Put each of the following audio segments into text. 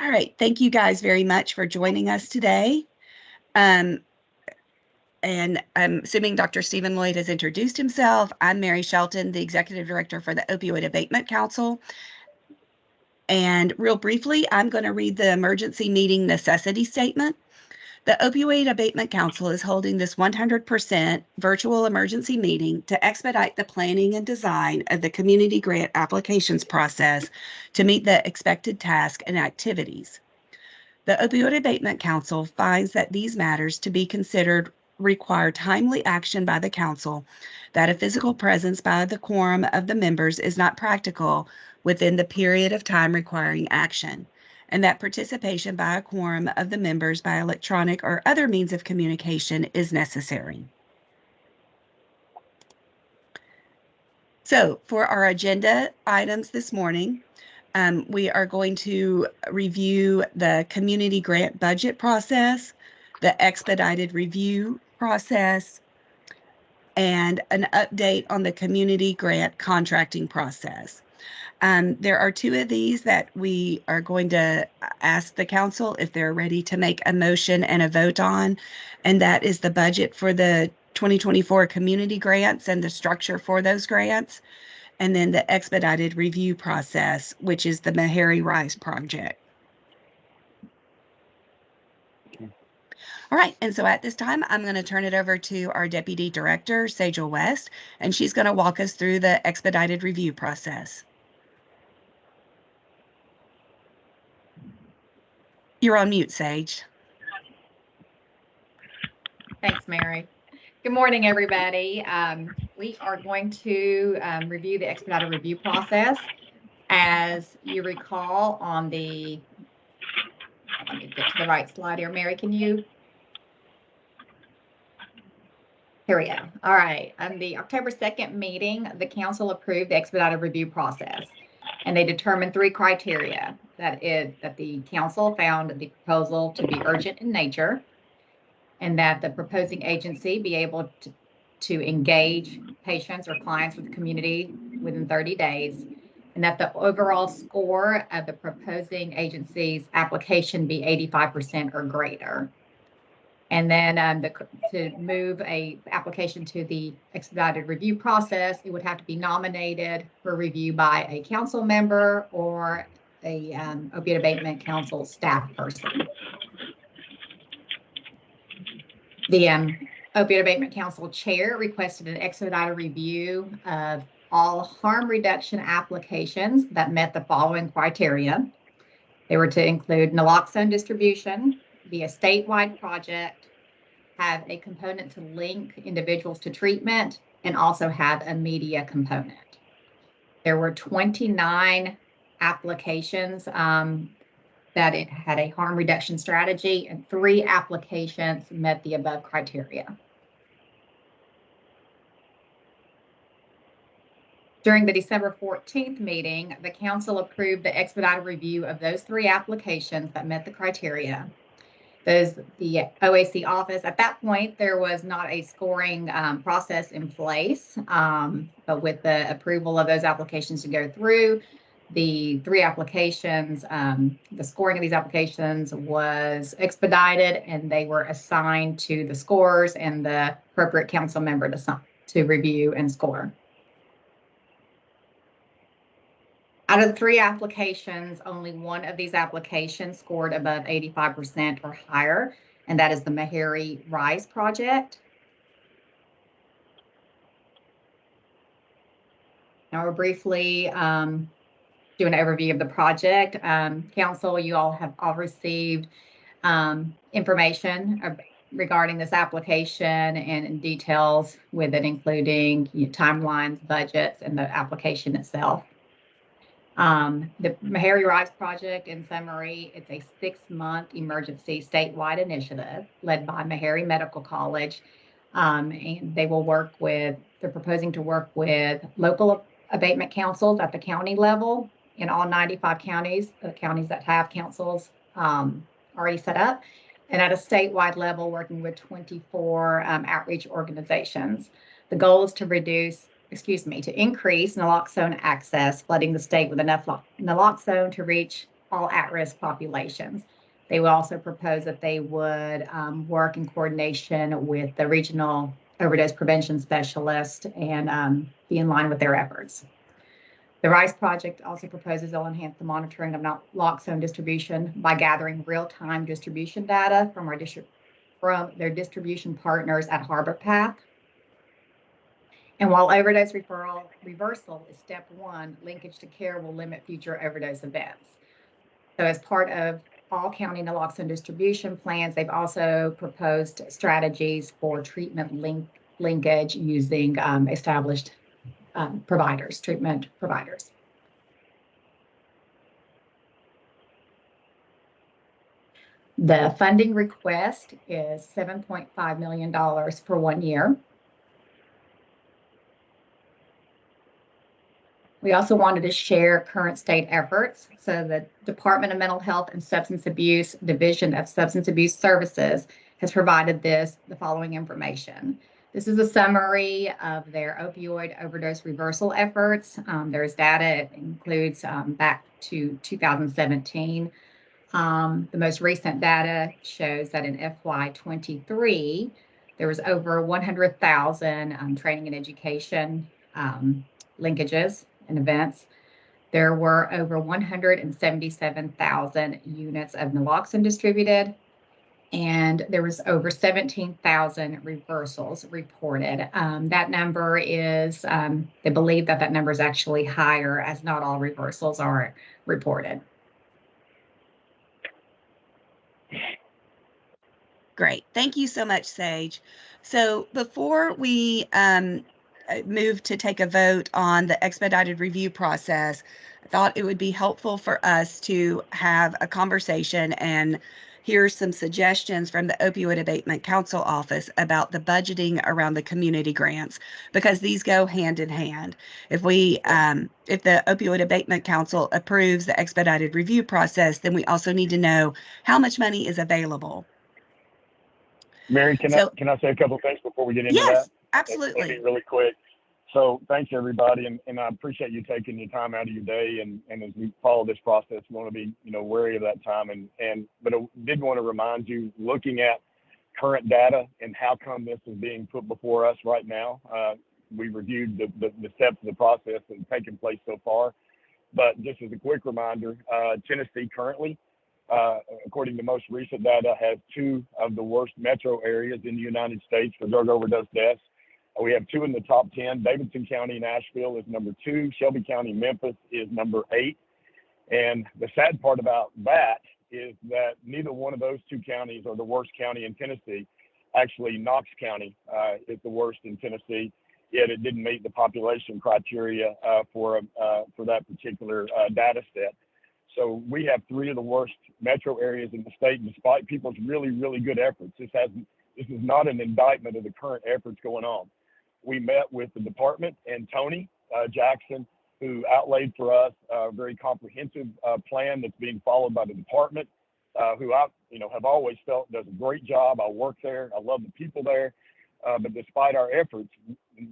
All right, thank you guys very much for joining us today. And I'm assuming Dr. Stephen Lloyd has introduced himself. I'm Mary Shelton, the Executive Director for the Opioid Abatement Council. And real briefly, I'm going to read the emergency meeting necessity statement. The Opioid Abatement Council is holding this 100% virtual emergency meeting to expedite the planning and design of the community grant applications process to meet the expected tasks and activities. The Opioid Abatement Council finds that these matters to be considered require timely action by the council, that a physical presence by the quorum of the members is not practical within the period of time requiring action, and that participation by a quorum of the members by electronic or other means of communication is necessary. So for our agenda items this morning, we are going to review the community grant budget process, the expedited review process, and an update on the community grant contracting process. There are two of these that we are going to ask the council if they're ready to make a motion and a vote on, and that is the budget for the 2024 community grants and the structure for those grants, and then the expedited review process, which is the Meharry Rise project. All right, and so at this time, I'm going to turn it over to our Deputy Director, Sejal West, and she's going to walk us through the expedited review process. You're on mute, Sage. Thanks, Mary. Good morning, everybody. We are going to review the expedited review process. As you recall on the, let me get to the right slide here. Mary, can you? Here we go. All right. On the October 2nd meeting, the council approved the expedited review process, and they determined 3 criteria. That the council found the proposal to be urgent in nature, and that the proposing agency be able to engage patients or clients with the community within 30 days, and that the overall score of the proposing agency's application be 85% or greater. And then to move a application to the expedited review process, it would have to be nominated for review by a council member or a Opioid Abatement Council staff person. The Opioid Abatement Council chair requested an expedited review of all harm reduction applications that met the following criteria. They were to include naloxone distribution, be a statewide project, have a component to link individuals to treatment, and also have a media component. There were 29 applications that it had a harm reduction strategy, and 3 applications met the above criteria. During the December 14th meeting, the council approved the expedited review of those 3 applications that met the criteria. The OAC office, at that point, there was not a scoring process in place, but with the approval of those applications to go through, the 3 applications, the scoring of these applications was expedited, and they were assigned to the scorers and the appropriate council member to review and score. Out of the 3 applications, only one of these applications scored above 85% or higher, and that is the Meharry Rise project. Now we'll briefly do an overview of the project. Council, you all have received information regarding this application and details with it, including timelines, budgets, and the application itself. The Meharry Rise project, in summary, it's a 6-month emergency statewide initiative led by Meharry Medical College, and they're proposing to work with local abatement councils at the county level in all 95 counties, the counties that have councils already set up, and at a statewide level, working with 24 outreach organizations. The goal is to increase naloxone access, flooding the state with enough naloxone to reach all at-risk populations. They will also propose that they would work in coordination with the regional overdose prevention specialist and be in line with their efforts. The RISE project also proposes they'll enhance the monitoring of naloxone distribution by gathering real-time distribution data from their distribution partners at Harbor Path. And while overdose reversal is step one, linkage to care will limit future overdose events. So as part of all county naloxone distribution plans, they've also proposed strategies for treatment linkage using established treatment providers. The funding request is $7.5 million for 1 year. We also wanted to share current state efforts. So the Department of Mental Health and Substance Abuse Division of Substance Abuse Services has provided the following information. This is a summary of their opioid overdose reversal efforts. There's data, it includes back to 2017. The most recent data shows that in FY23, there was over 100,000 training and education linkages and events. There were over 177,000 units of naloxone distributed, and there was over 17,000 reversals reported. That number is, they believe that number is actually higher, as not all reversals are reported. Great. Thank you so much, Sage. So before we move to take a vote on the expedited review process, I thought it would be helpful for us to have a conversation and hear some suggestions from the Opioid Abatement Council office about the budgeting around the community grants, because these go hand in hand. If the Opioid Abatement Council approves the expedited review process, then we also need to know how much money is available. Mary, can I say a couple of things before we get into that? Yes, absolutely. Maybe really quick. So thanks everybody, and I appreciate you taking your time out of your day, and as we follow this process, we want to be wary of that time, but I did want to remind you, looking at current data and how come this is being put before us right now. We reviewed the steps of the process that have taken place so far, but just as a quick reminder, Tennessee currently, according to most recent data, has 2 of the worst metro areas in the United States for drug overdose deaths. We have 2 in the top 10. Davidson County, Nashville is number 2. Shelby County, Memphis is number 8. And the sad part about that is that neither one of those 2 counties are the worst county in Tennessee. Actually, Knox County is the worst in Tennessee, yet it didn't meet the population criteria for that particular data set. So we have 3 of the worst metro areas in the state, and despite people's really, really good efforts. This is not an indictment of the current efforts going on. We met with the department and Tony Jackson, who outlaid for us a very comprehensive plan that's being followed by the department, who I have always felt does a great job. I work there. I love the people there. But despite our efforts,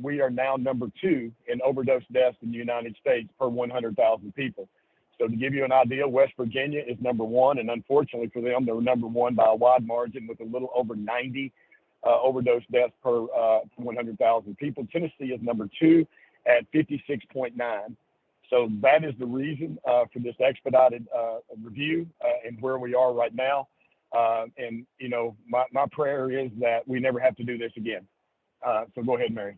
we are now number 2 in overdose deaths in the United States per 100,000 people. So to give you an idea, West Virginia is number 1, and unfortunately for them, they're number 1 by a wide margin with a little over 90 overdose deaths per 100,000 people. Tennessee is number 2 at 56.9. So that is the reason for this expedited review and where we are right now. And my prayer is that we never have to do this again. So go ahead, Mary.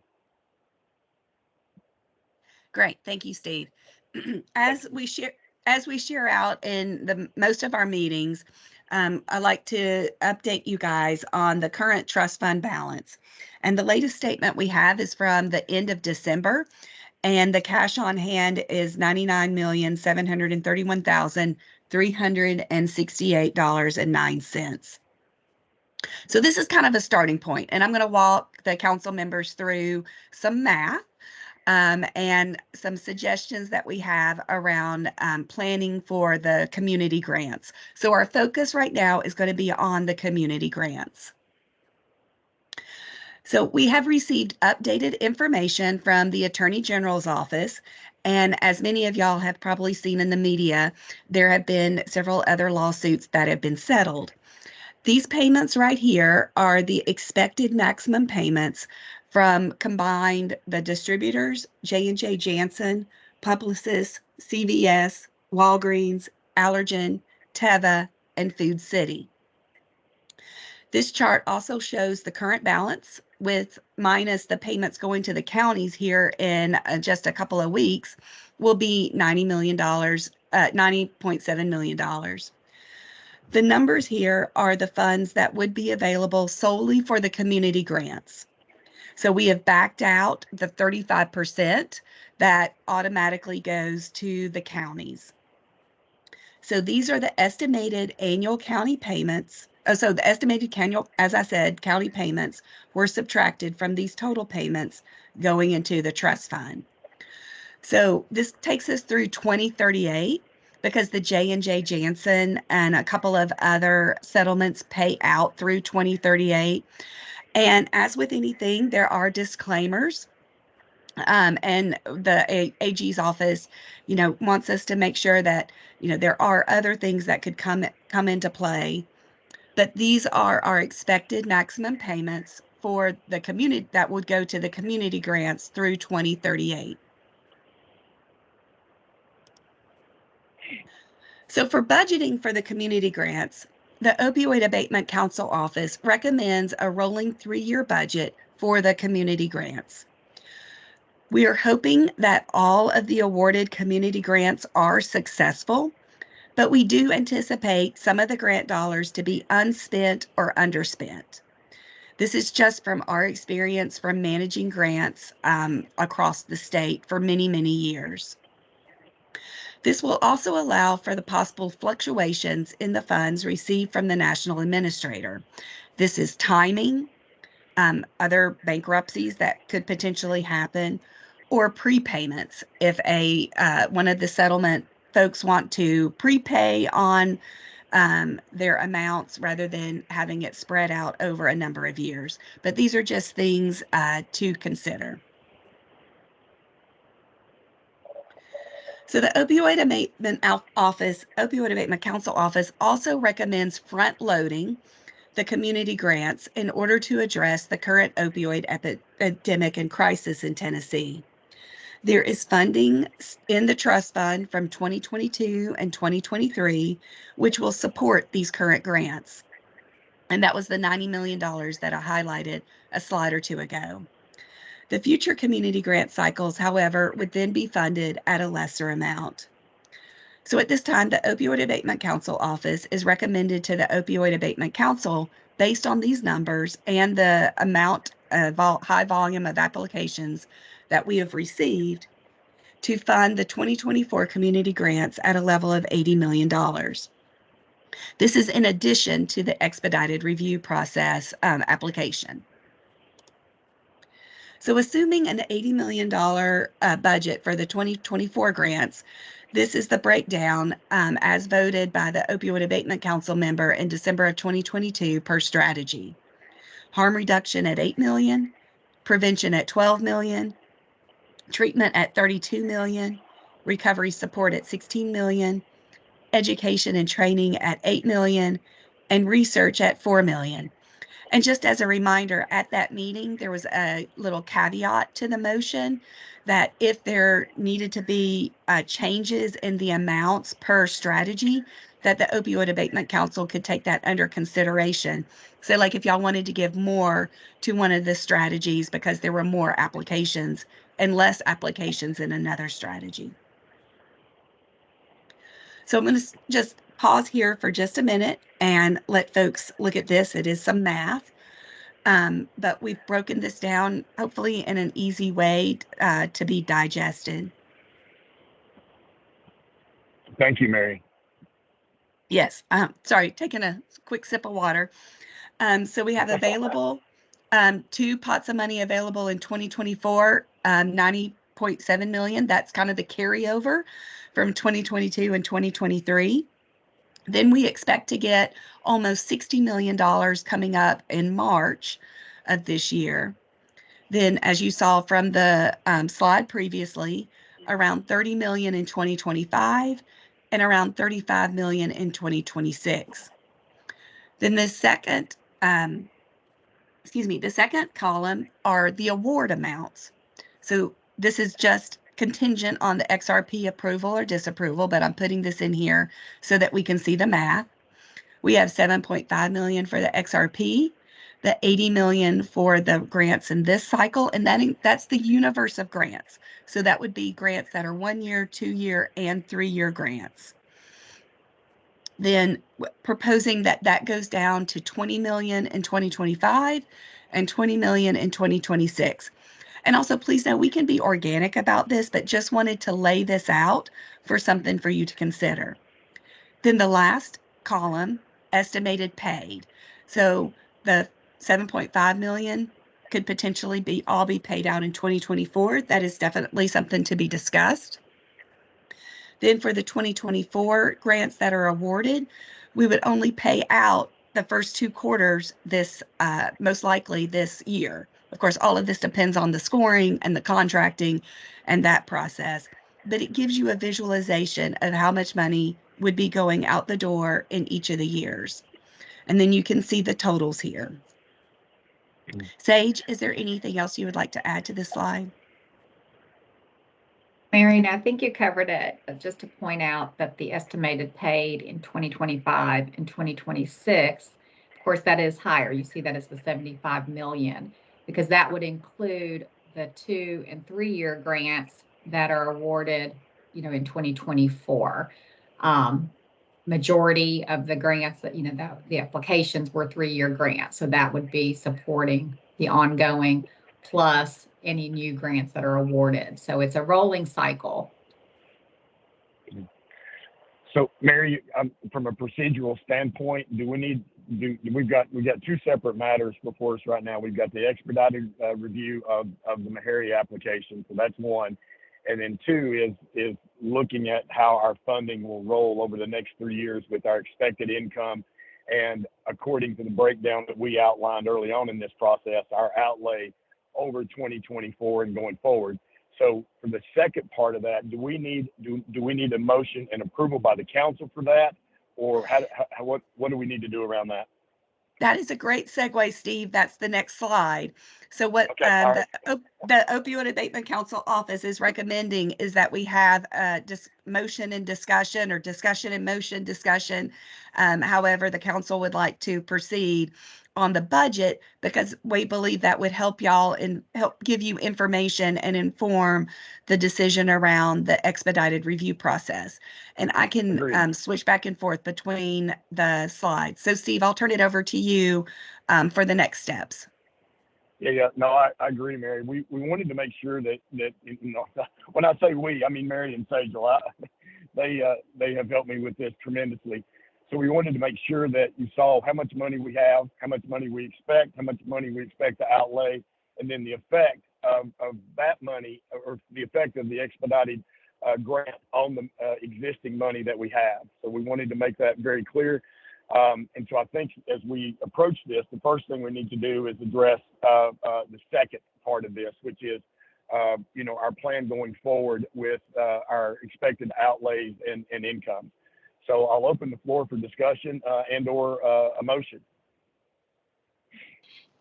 Great, thank you, Steve. As we share out in most of our meetings, I like to update you guys on the current trust fund balance. And the latest statement we have is from the end of December, and the cash on hand is $99,731,368.09. So this is kind of a starting point, and I'm going to walk the council members through some math and some suggestions that we have around planning for the community grants. So our focus right now is going to be on the community grants. So we have received updated information from the Attorney General's office. And as many of y'all have probably seen in the media, there have been several other lawsuits that have been settled. These payments right here are the expected maximum payments from combined the distributors, J&J Janssen, Publicis, CVS, Walgreens, Allergan, Teva, and Food City. This chart also shows the current balance with minus the payments going to the counties here in just a couple of weeks will be $90 million, $90.7 million. The numbers here are the funds that would be available solely for the community grants. So we have backed out the 35% that automatically goes to the counties. So these are the estimated annual county payments. So the estimated annual, as I said, county payments were subtracted from these total payments going into the trust fund. So this takes us through 2038 because the J&J Janssen and a couple of other settlements pay out through 2038. And as with anything, there are disclaimers. And the AG's office, wants us to make sure that, there are other things that could come into play. But these are our expected maximum payments for the community that would go to the community grants through 2038. So for budgeting for the community grants, the Opioid Abatement Council office recommends a rolling 3-year budget for the community grants. We are hoping that all of the awarded community grants are successful, but we do anticipate some of the grant dollars to be unspent or underspent. This is just from our experience from managing grants across the state for many, many years. This will also allow for the possible fluctuations in the funds received from the National Administrator. This is timing, other bankruptcies that could potentially happen, or prepayments if one of the settlement folks want to prepay on their amounts rather than having it spread out over a number of years. But these are just things to consider. So the Opioid Abatement Council office also recommends front loading the community grants in order to address the current opioid epidemic and crisis in Tennessee. There is funding in the trust fund from 2022 and 2023, which will support these current grants. And that was the $90 million that I highlighted a slide or two ago. The future community grant cycles, however, would then be funded at a lesser amount. So at this time, the Opioid Abatement Council office is recommended to the Opioid Abatement Council based on these numbers and the amount of high volume of applications that we have received to fund the 2024 community grants at a level of $80 million. This is in addition to the expedited review process application. So assuming an $80 million budget for the 2024 grants, this is the breakdown as voted by the Opioid Abatement Council member in December of 2022 per strategy. Harm reduction at $8 million, prevention at $12 million, treatment at $32 million, recovery support at $16 million, education and training at $8 million, and research at $4 million. And just as a reminder, at that meeting, there was a little caveat to the motion that if there needed to be changes in the amounts per strategy, that the Opioid Abatement Council could take that under consideration. So like if y'all wanted to give more to one of the strategies because there were more applications and less applications in another strategy. So I'm going to just pause here for just a minute and let folks look at this. It is some math. But we've broken this down, hopefully in an easy way to be digested. Thank you, Mary. Yes, sorry, taking a quick sip of water. So we have available 2 pots of money available in 2024, $90.7 million. That's kind of the carryover from 2022 and 2023. Then we expect to get almost $60 million coming up in March of this year. Then, as you saw from the slide previously, around 30 million in 2025 and around 35 million in 2026. Then the second column are the award amounts. So this is just contingent on the XRP approval or disapproval, but I'm putting this in here so that we can see the math. We have 7.5 million for the XRP, the 80 million for the grants in this cycle, and that's the universe of grants. So that would be grants that are 1 year, 2 year, and 3 year grants. Then proposing that goes down to 20 million in 2025 and 20 million in 2026. And also, please know we can be organic about this, but just wanted to lay this out for something for you to consider. Then the last column, estimated paid. So the 7.5 million could potentially all be paid out in 2024. That is definitely something to be discussed. Then for the 2024 grants that are awarded, we would only pay out the first 2 quarters this most likely this year. Of course, all of this depends on the scoring and the contracting and that process, but it gives you a visualization of how much money would be going out the door in each of the years. And then you can see the totals here. Sage, is there anything else you would like to add to this slide? Marion, I think you covered it. Just to point out that the estimated paid in 2025 and 2026, of course, that is higher. You see that as the 75 million, because that would include the 2 and 3 year grants that are awarded, in 2024. Majority of the grants that, the applications were 3 year grants. So that would be supporting the ongoing plus any new grants that are awarded. So it's a rolling cycle. So Mary, from a procedural standpoint, we've got 2 separate matters before us right now. We've got the expedited review of the Meharry application. So that's one. And then 2 is looking at how our funding will roll over the next 3 years with our expected income. And according to the breakdown that we outlined early on in this process, our outlay over 2024 and going forward. So for the second part of that, do we need a motion and approval by the council for that, or what do we need to do around that? That is a great segue, Steve. That's the next slide. So what Okay, the Opioid Abatement Council office is recommending is that we have motion and discussion, or discussion and motion discussion, however the council would like to proceed on the budget, because we believe that would help y'all and help give you information and inform the decision around the expedited review process. And I can switch back and forth between the slides. So Steve, I'll turn it over to you for the next steps. Yeah. No, I agree, Mary. We wanted to make sure that when I say we, I mean Mary and Sage. They have helped me with this tremendously. So we wanted to make sure that you saw how much money we have, how much money we expect, how much money we expect to outlay, and then the effect of that money, or the effect of the expedited grant on the existing money that we have. So we wanted to make that very clear. And so I think as we approach this, the first thing we need to do is address the second part of this, which is our plan going forward with our expected outlays and income. So I'll open the floor for discussion and/or a motion.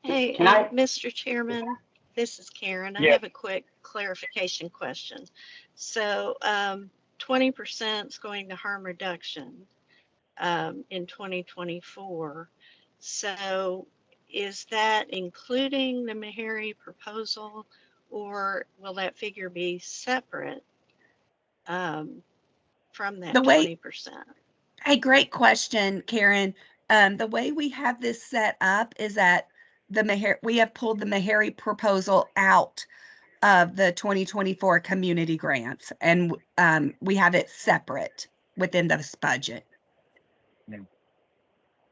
Hey, Mr. Chairman, this is Karen. Yes. I have a quick clarification question. So 20% is going to harm reduction in 2024. So is that including the Meharry proposal, or will that figure be separate from that 20%? Hey, great question, Karen. The way we have this set up is that we have pulled the Meharry proposal out of the 2024 community grants, and we have it separate within this budget.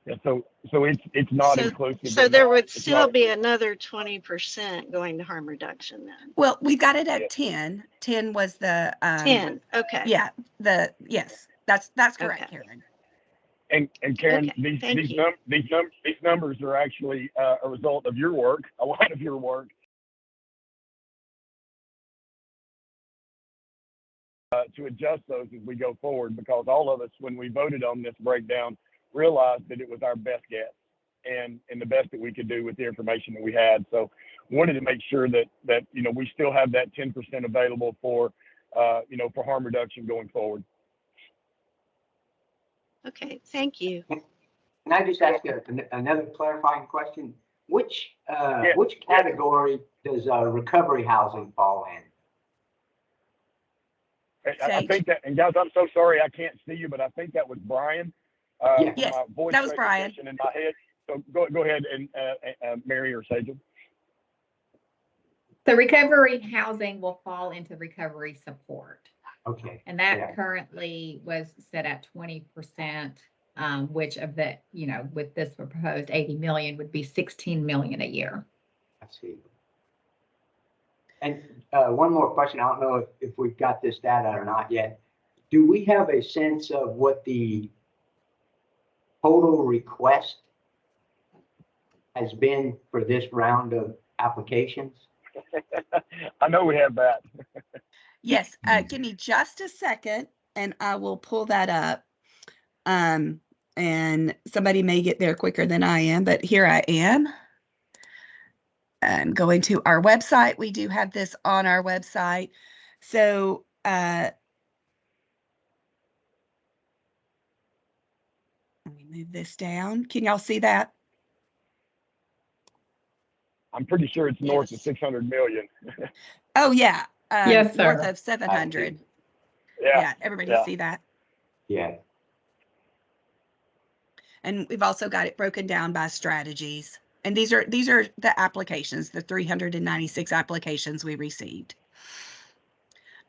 Yeah, so it's not inclusive. So there would still be another 20% going to harm reduction then. Well, we've got it at 10. 10 was the 10. Okay. Yeah. Yes, that's correct, Okay. Karen. And Karen, Okay, thank you. these numbers are actually a result of your work, a lot of your work, to adjust those as we go forward, because all of us, when we voted on this breakdown, realized that it was our best guess and the best that we could do with the information that we had. So wanted to make sure that we still have that 10% available for for harm reduction going forward. Okay, thank you. Can I just ask another clarifying question? Which Yeah. category does recovery housing fall in? I think that, and guys, I'm so sorry I can't see you, but I think that was Brian. Yeah. Yes, My voice that was Brian. recognition in my head. So go ahead and Mary or Sajal. The recovery housing will fall into recovery support. Okay. And that Yeah. currently was set at 20%, which of the, with this proposed 80 million would be 16 million a year. I see. And one more question. I don't know if we've got this data or not yet. Do we have a sense of what the total request has been for this round of applications? I know we have that. Yes, give me just a second and I will pull that up. And somebody may get there quicker than I am, but here I am. I'm going to our website. We do have this on our website. So let me move this down. Can y'all see that? I'm pretty sure it's north of Yes. 600 million. Oh yeah. Yes, North sir. of 700. Yeah. Yeah, everybody Yeah. see that? Yeah. And we've also got it broken down by strategies. And these are the applications, the 396 applications we received.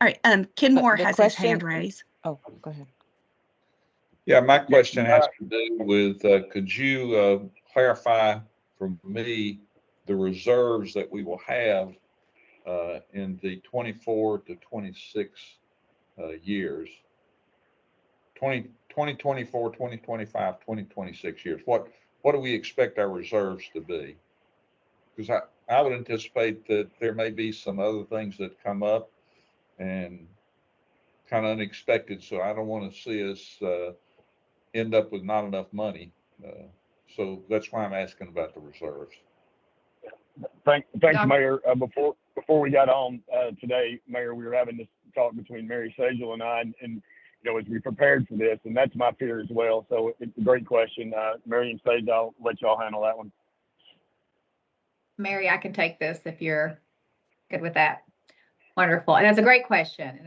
All right, Ken Moore has his hand raised. Oh, go ahead. Yeah, my question has to do with, could you clarify for me the reserves that we will have in the 24 to 26 years? 2024, 2025, 2026 years. What do we expect our reserves to be? Because I would anticipate that there may be some other things that come up and kind of unexpected. So I don't want to see us end up with not enough money. So that's why I'm asking about the reserves. Thanks, Doc- Mayor. Before we got on today, Mayor, we were having this talk between Mary Sajal and I, and as we prepared for this, and that's my fear as well. So it's a great question. Mary and Sajal, I'll let y'all handle that one. Mary, I can take this if you're good with that. Wonderful. And that's a great question.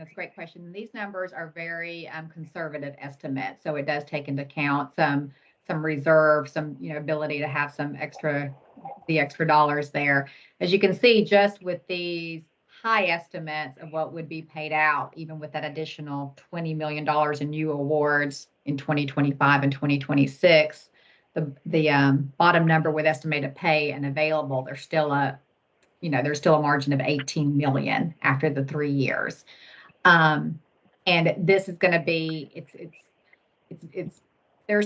These numbers are very conservative estimates. So it does take into account some reserve, some, ability to have some extra dollars there. As you can see, just with these high estimates of what would be paid out, even with that additional $20 million in new awards in 2025 and 2026, the bottom number with estimated pay and available, there's still a margin of 18 million after the 3 years. And this is going to be, there are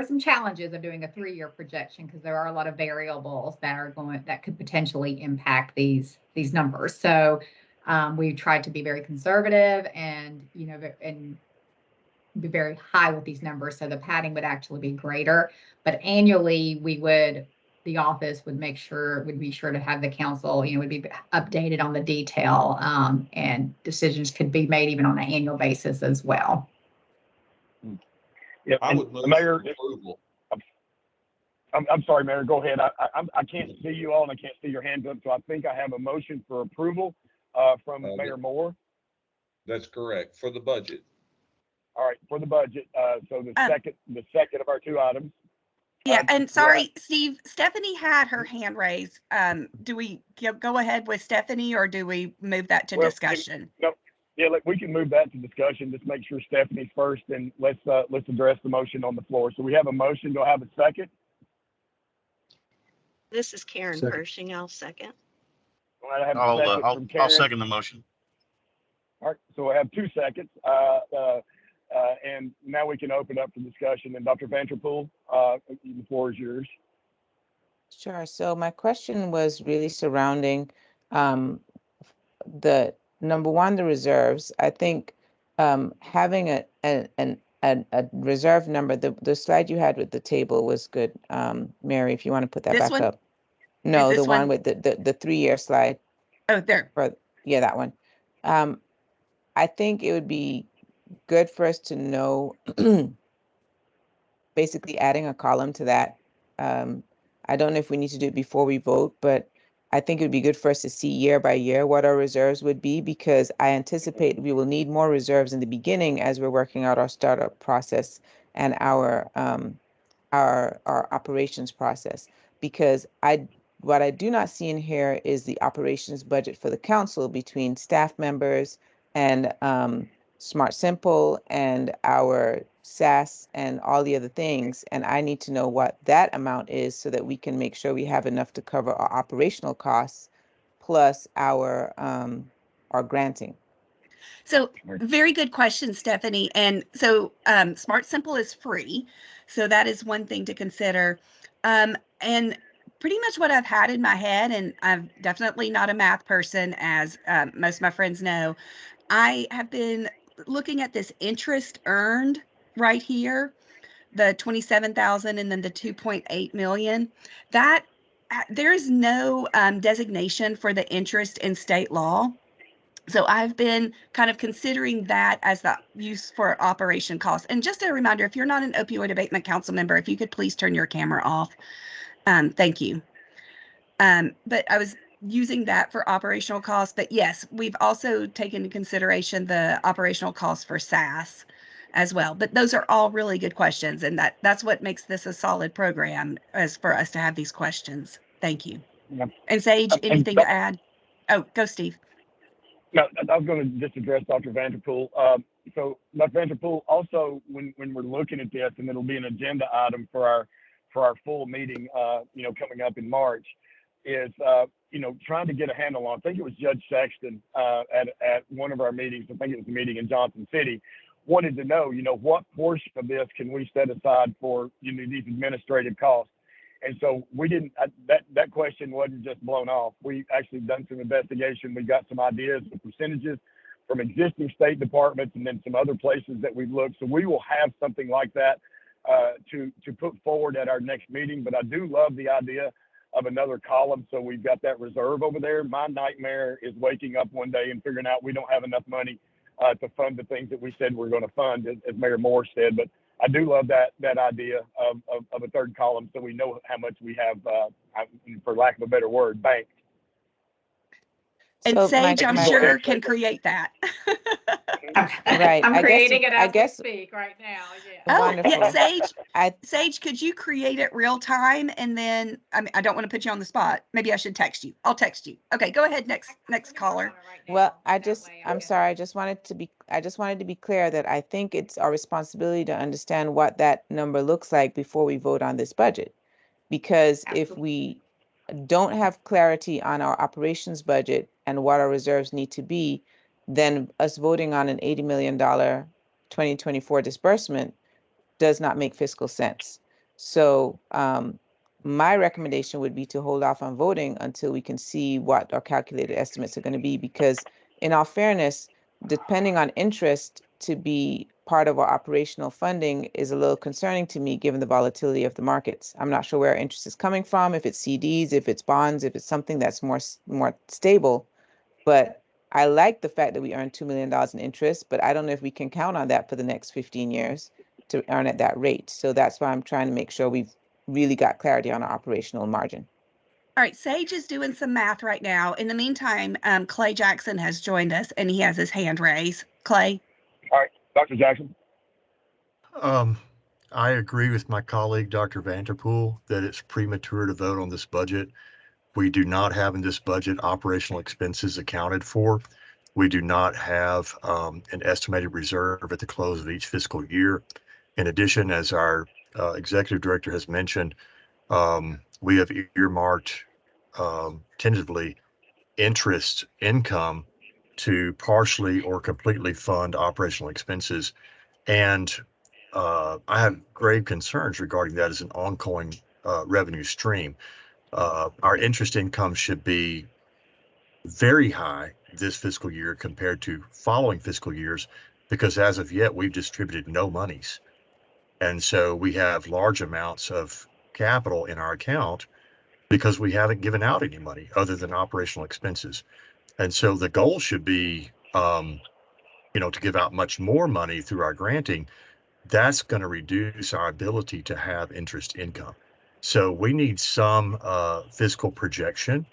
some challenges of doing a 3-year projection because there are a lot of variables that could potentially impact these numbers. So we tried to be very conservative and be very high with these numbers. So the padding would actually be greater, but annually the office would be sure to have the council, would be updated on the detail, and decisions could be made even on an annual basis as well. Yeah, I would move Mayor, for approval. I'm sorry, Mayor, go ahead. I can't see you all and I can't see your hands up. So I think I have a motion for approval from Mayor Moore. That's correct, for the budget. All right, for the budget. So the second of our 2 items. Yeah, and sorry, Steve, Stephanie had her hand raised. Do we go ahead with Stephanie or do we move that to discussion? No, yeah, we can move that to discussion. Just make sure Stephanie's first, and let's address the motion on the floor. So we have a motion. Do I have a second? This is Karen Pershing. I'll second. All right, I have a second from Karen. I'll second the motion. All right, so I have 2 seconds. And now we can open up for discussion. And Dr. Vanderpool, the floor is yours. Sure. So my question was really surrounding the number one, the reserves. I think having a reserve number, the slide you had with the table was good. Mary, if you want to put that This back one? up. No, this the one one? with the 3-year slide. Oh, there. Yeah, that one. I think it would be good for us to know, basically adding a column to that. I don't know if we need to do it before we vote, but I think it would be good for us to see year by year what our reserves would be, because I anticipate we will need more reserves in the beginning as we're working out our startup process and our operations process. Because what I do not see in here is the operations budget for the council between staff members and Smart Simple and our SAS and all the other things. And I need to know what that amount is so that we can make sure we have enough to cover our operational costs plus our granting. So very good question, Stephanie. And so Smart Simple is free. So that is one thing to consider. And pretty much what I've had in my head, and I'm definitely not a math person, as most of my friends know, I have been looking at this interest earned right here, the 27,000 and then the 2.8 million. That there is no designation for the interest in state law. So I've been kind of considering that as the use for operation costs. And just a reminder, if you're not an opioid abatement council member, if you could please turn your camera off. Thank you. But I was using that for operational costs. But yes, we've also taken into consideration the operational costs for SAS as well. But those are all really good questions. And that's what makes this a solid program, is for us to have these questions. Thank you. Yep. And Sage, anything to add? Oh, go Steve. No, I was going to just address Dr. Vanderpool. So Dr. Vanderpool, also when we're looking at this, and it'll be an agenda item for our full meeting, coming up in March, is trying to get a handle on. I think it was Judge Sexton at one of our meetings. I think it was a meeting in Johnson City. Wanted to know, what portion of this can we set aside for these administrative costs. And so we didn't, that question wasn't just blown off. We actually done some investigation. We got some ideas of percentages from existing state departments and then some other places that we've looked. So we will have something like that to put forward at our next meeting. But I do love the idea of another column. So we've got that reserve over there. My nightmare is waking up one day and figuring out we don't have enough money to fund the things that we said we're going to fund, as Mayor Moore said. But I do love that idea of a third column, so we know how much we have, for lack of a better word, banked. And So Sage, I'm Go sure, ahead, can Sage. create that. Right. I'm I guess creating it- it I as guess- we speak right now. Yeah. Oh, Wonderful. yeah, Sage, could you create it real time? And then, I don't want to put you on the spot. Maybe I should text you. I'll text you. Okay, go ahead. Next caller. Well, I'm sorry. I just wanted to be clear that I think it's our responsibility to understand what that number looks like before we vote on this budget. Because if we don't have clarity on our operations budget and what our reserves need to be, then us voting on an $80 million 2024 disbursement does not make fiscal sense. So my recommendation would be to hold off on voting until we can see what our calculated estimates are going to be, because in all fairness, depending on interest to be part of our operational funding is a little concerning to me, given the volatility of the markets. I'm not sure where our interest is coming from, if it's CDs, if it's bonds, if it's something that's more stable. But I like the fact that we earned $2 million in interest, but I don't know if we can count on that for the next 15 years to earn at that rate. So that's why I'm trying to make sure we've really got clarity on our operational margin. All right, Sage is doing some math right now. In the meantime, Clay Jackson has joined us and he has his hand raised. Clay? All right, Dr. Jackson. I agree with my colleague, Dr. Vanderpool, that it's premature to vote on this budget. We do not have in this budget operational expenses accounted for. We do not have an estimated reserve at the close of each fiscal year. In addition, as our executive director has mentioned, we have earmarked tentatively interest income to partially or completely fund operational expenses. And I have grave concerns regarding that as an ongoing revenue stream. Our interest income should be very high this fiscal year compared to following fiscal years, because as of yet, we've distributed no monies. And so we have large amounts of capital in our account because we haven't given out any money other than operational expenses. And so the goal should be, to give out much more money through our granting. That's going to reduce our ability to have interest income. So we need some fiscal projection,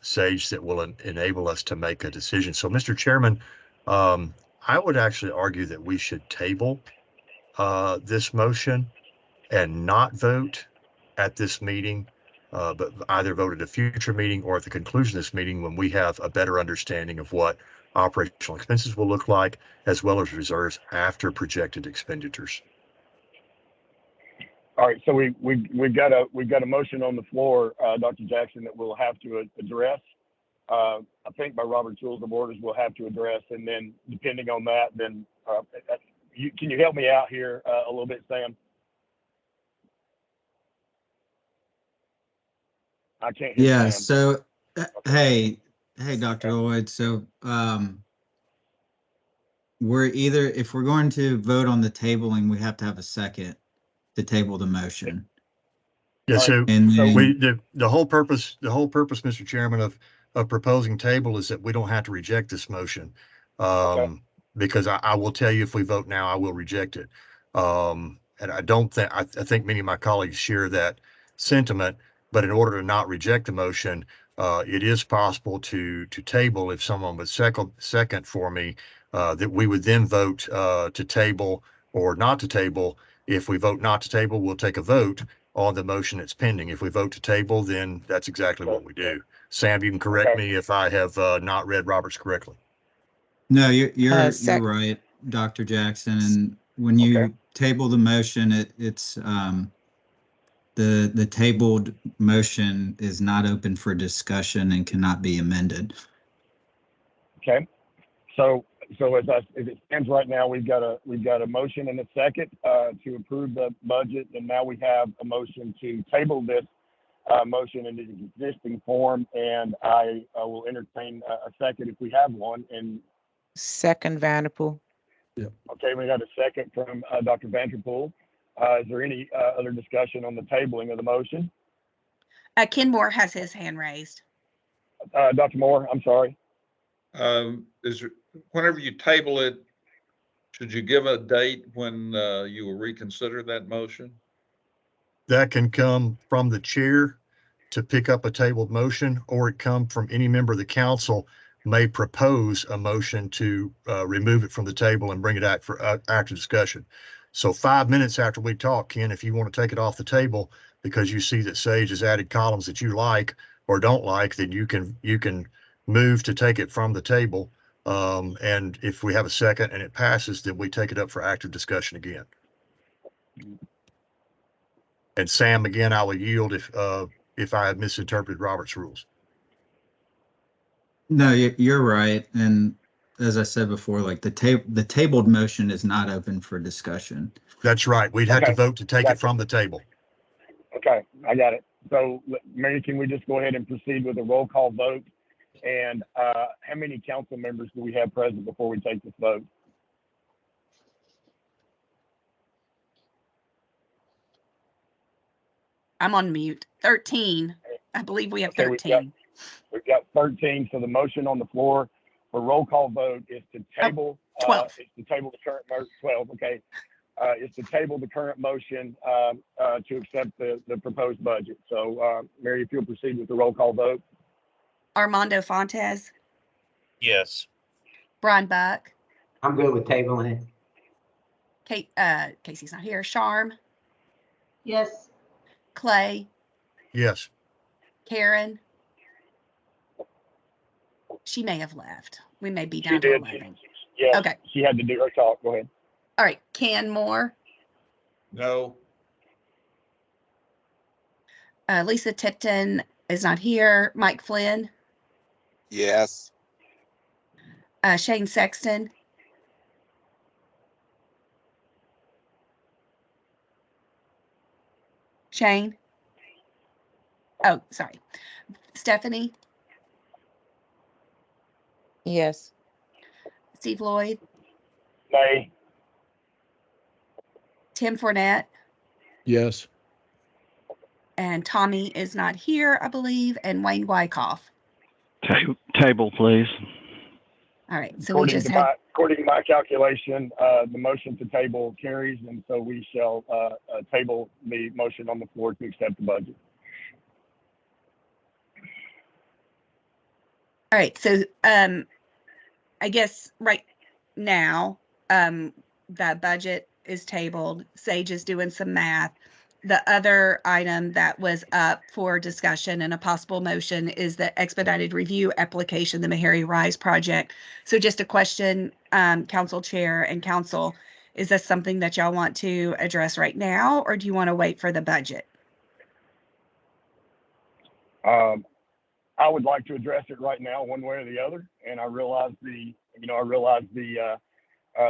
Sage, that will enable us to make a decision. So, Mr. Chairman, I would actually argue that we should table this motion and not vote at this meeting, but either vote at a future meeting or at the conclusion of this meeting when we have a better understanding of what operational expenses will look like, as well as reserves after projected expenditures. All right, so we've got a motion on the floor, Dr. Jackson, that we'll have to address. I think by Robert's Rules of Orders we'll have to address, and then depending on that, then can you help me out here a little bit, Sam? I can't hear Yeah, Sam. so Okay. hey, Dr. Lloyd. So we're either, if we're going to vote on the tabling, we have to have a second to table the motion. Yeah, so And then, the whole purpose, Mr. Chairman, of proposing table is that we don't have to reject this motion. Because I will tell you, if we vote now, I will reject it. And I think many of my colleagues share that sentiment, but in order to not reject the motion, it is possible to table. If someone would second for me, that we would then vote to table or not to table. If we vote not to table, we'll take a vote on the motion that's pending. If we vote to table, then that's exactly what we do. Sam, you can correct me if I have not read Roberts correctly. no, you're right, Dr. Jackson. And when you table the motion, it's the tabled motion is not open for discussion and cannot be amended. Okay. So as it stands right now, we've got a motion and a second to approve the budget, and now we have a motion to table this motion in its existing form, and I will entertain a second if we have one. And second, Vanderpool. Yeah. Okay, we got a second from Dr. Vanderpool. Is there any other discussion on the tabling of the motion? Ken Moore has his hand raised. Dr. Moore, I'm sorry. Whenever you table it, should you give a date when you will reconsider that motion? That can come from the chair to pick up a tabled motion, or it come from any member of the council may propose a motion to remove it from the table and bring it out for active discussion. So 5 minutes after we talk, Ken, if you want to take it off the table because you see that Sage has added columns that you like or don't like, then you can move to take it from the table. And if we have a second and it passes, then we take it up for active discussion again. And Sam, again, I will yield if I have misinterpreted Robert's rules. No, you're right. And as I said before, like the tabled motion is not open for discussion. That's right. We'd have to vote to take it from the table. Okay, I got it. So, Mary, can we just go ahead and proceed with a roll call vote? And how many council members do we have present before we take this vote? I'm on mute. 13. I believe we have 13. We've got 13. So the motion on the floor for roll call vote is to table 12. Is to table the current 12. Okay, is to table the current motion to accept the proposed budget. So, Mary, if you'll proceed with the roll call vote. Armando Fontes. Yes. Brian Buck. I'm good with tabling it. Casey's not here. Sharm. Yes. Clay. Yes. Karen. She may have left. We may be down to 11. Yeah. Okay. She had to do her talk. Go ahead. All right. Ken Moore. No. Lisa Tipton is not here. Mike Flynn. Yes. Shane Sexton. Shane? Oh, sorry. Stephanie? Yes. Steve Lloyd? Nay. Tim Fournette? Yes. And Tommy is not here, I believe, and Wayne Wyckoff. Table, please. All right, so we just had, According to my calculation, the motion to table carries, and so we shall table the motion on the floor to accept the budget. all right, so I guess right now, that budget is tabled. Sage is doing some math. The other item that was up for discussion and a possible motion is the expedited review application, the Meharry Rise project. So just a question, Council Chair and Council, is this something that y'all want to address right now, or do you want to wait for the budget? I would like to address it right now, one way or the other, and I realize the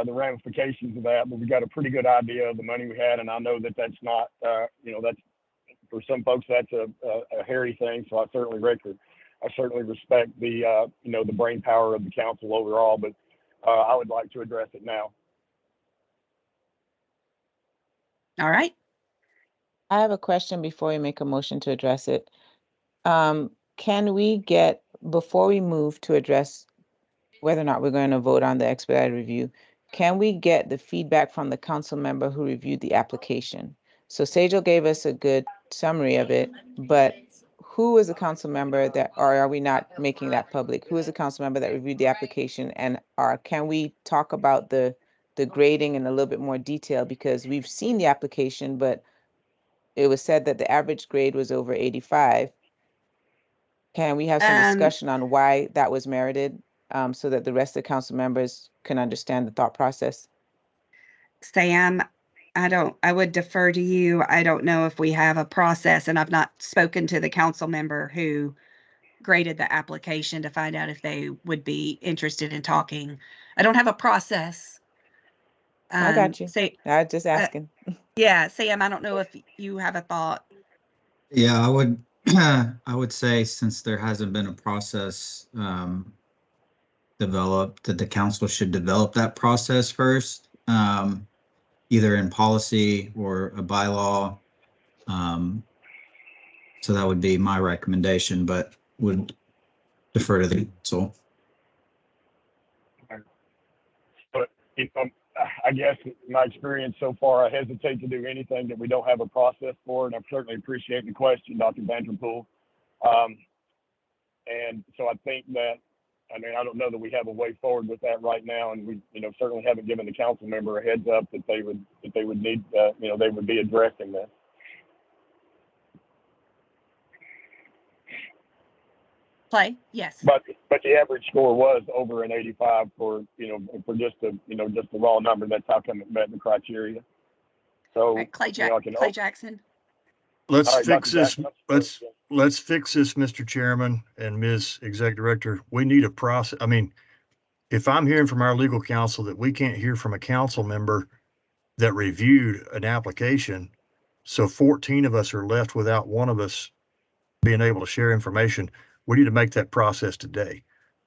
ramifications of that, but we got a pretty good idea of the money we had, and I know that that's not, that's for some folks that's a hairy thing. So I certainly respect the the brain power of the council overall, but I would like to address it now. All right. I have a question before we make a motion to address it. Can we get, before we move to address whether or not we're going to vote on the expedited review, can we get the feedback from the council member who reviewed the application? So Sejal gave us a good summary of it, but who was the council member that, or are we not making that public? Who is the council member that reviewed the application, and can we talk about the grading in a little bit more detail? Because we've seen the application, but it was said that the average grade was over 85. Can we have some discussion on why that was merited, so that the rest of the council members can understand the thought process? Sam, I would defer to you. I don't know if we have a process, and I've not spoken to the council member who graded the application to find out if they would be interested in talking. I don't have a process. I got you. I'm just asking. Yeah, Sam, I don't know if you have a thought. Yeah, I would I would say, since there hasn't been a process developed, that the council should develop that process first, either in policy or a bylaw. So that would be my recommendation, but would defer to the council. But I guess my experience so far, I hesitate to do anything that we don't have a process for, and I certainly appreciate the question, Dr. Vanderpool. And so I think that, I don't know that we have a way forward with that right now, and we, certainly haven't given the council member a heads up that they would need, they would be addressing this. Clay, yes. But the average score was over an 85 for just the raw number. That's how come it met the criteria. So right, Clay Jackson. Let's fix this. Let's fix this, Mr. Chairman and Ms. Executive Director. We need a process. If I'm hearing from our legal counsel that we can't hear from a council member that reviewed an application, so 14 of us are left without one of us being able to share information, we need to make that process today.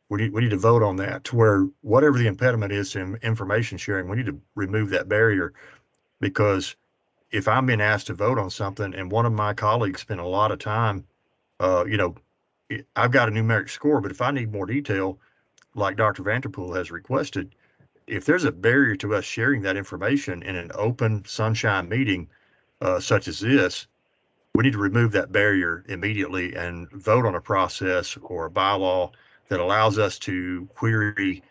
We need to vote on that, to where whatever the impediment is to information sharing, we need to remove that barrier. Because if I'm being asked to vote on something and one of my colleagues spent a lot of time, I've got a numeric score, but if I need more detail, like Dr. Vanderpool has requested, if there's a barrier to us sharing that information in an open sunshine meeting, such as this, we need to remove that barrier immediately and vote on a process or a bylaw that allows us to query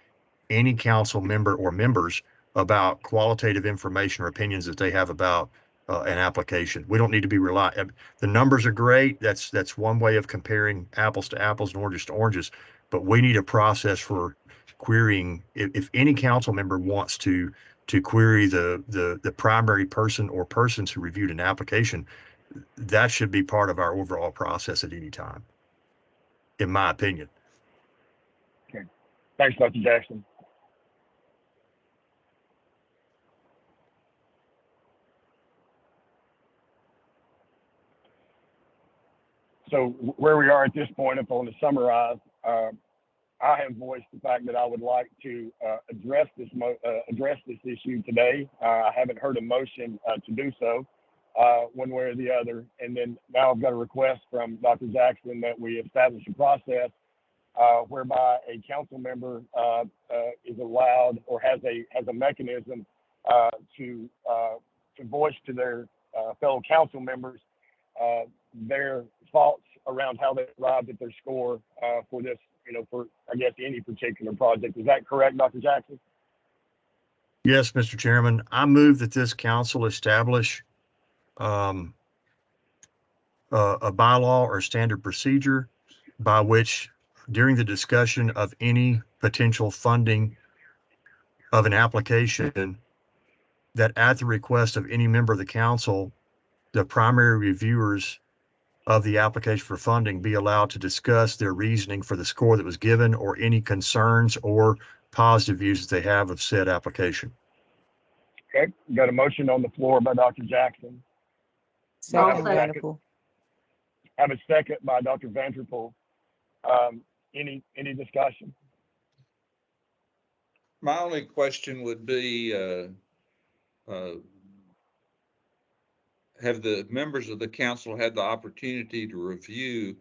any council member or members about qualitative information or opinions that they have about an application. We don't need to be the numbers are great. That's one way of comparing apples to apples and oranges to oranges, but we need a process for querying. If any council member wants to query the primary person or persons who reviewed an application, that should be part of our overall process at any time, in my opinion. Okay. Thanks, Dr. Jackson. So where we are at this point, if I want to summarize, I have voiced the fact that I would like to address this issue today. I haven't heard a motion to do so one way or the other. And then now I've got a request from Dr. Jackson that we establish a process whereby a council member is allowed or has a mechanism to voice to their fellow council members their thoughts around how they arrived at their score for this, for, I guess, any particular project. Is that correct, Dr. Jackson? Yes, Mr. Chairman. I move that this council establish a bylaw or standard procedure by which, during the discussion of any potential funding of an application, that at the request of any member of the council, the primary reviewers of the application for funding be allowed to discuss their reasoning for the score that was given or any concerns or positive views that they have of said application. Okay, got a motion on the floor by Dr. Jackson. Second, Vanderpool. Have a second by Dr. Vanderpool. Any discussion? My only question would be, have the members of the council had the opportunity to review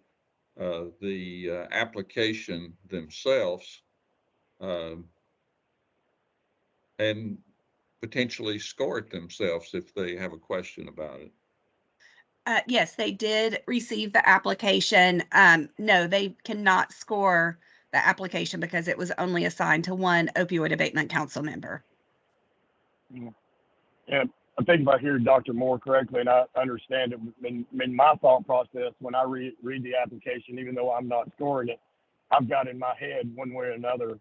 the application themselves and potentially score it themselves if they have a question about it? Yes, they did receive the application. No, they cannot score the application because it was only assigned to one opioid abatement council member. Yeah, I think if I hear Dr. Moore correctly, and I understand it, in my thought process, when I read the application, even though I'm not scoring it, I've got in my head one way or another,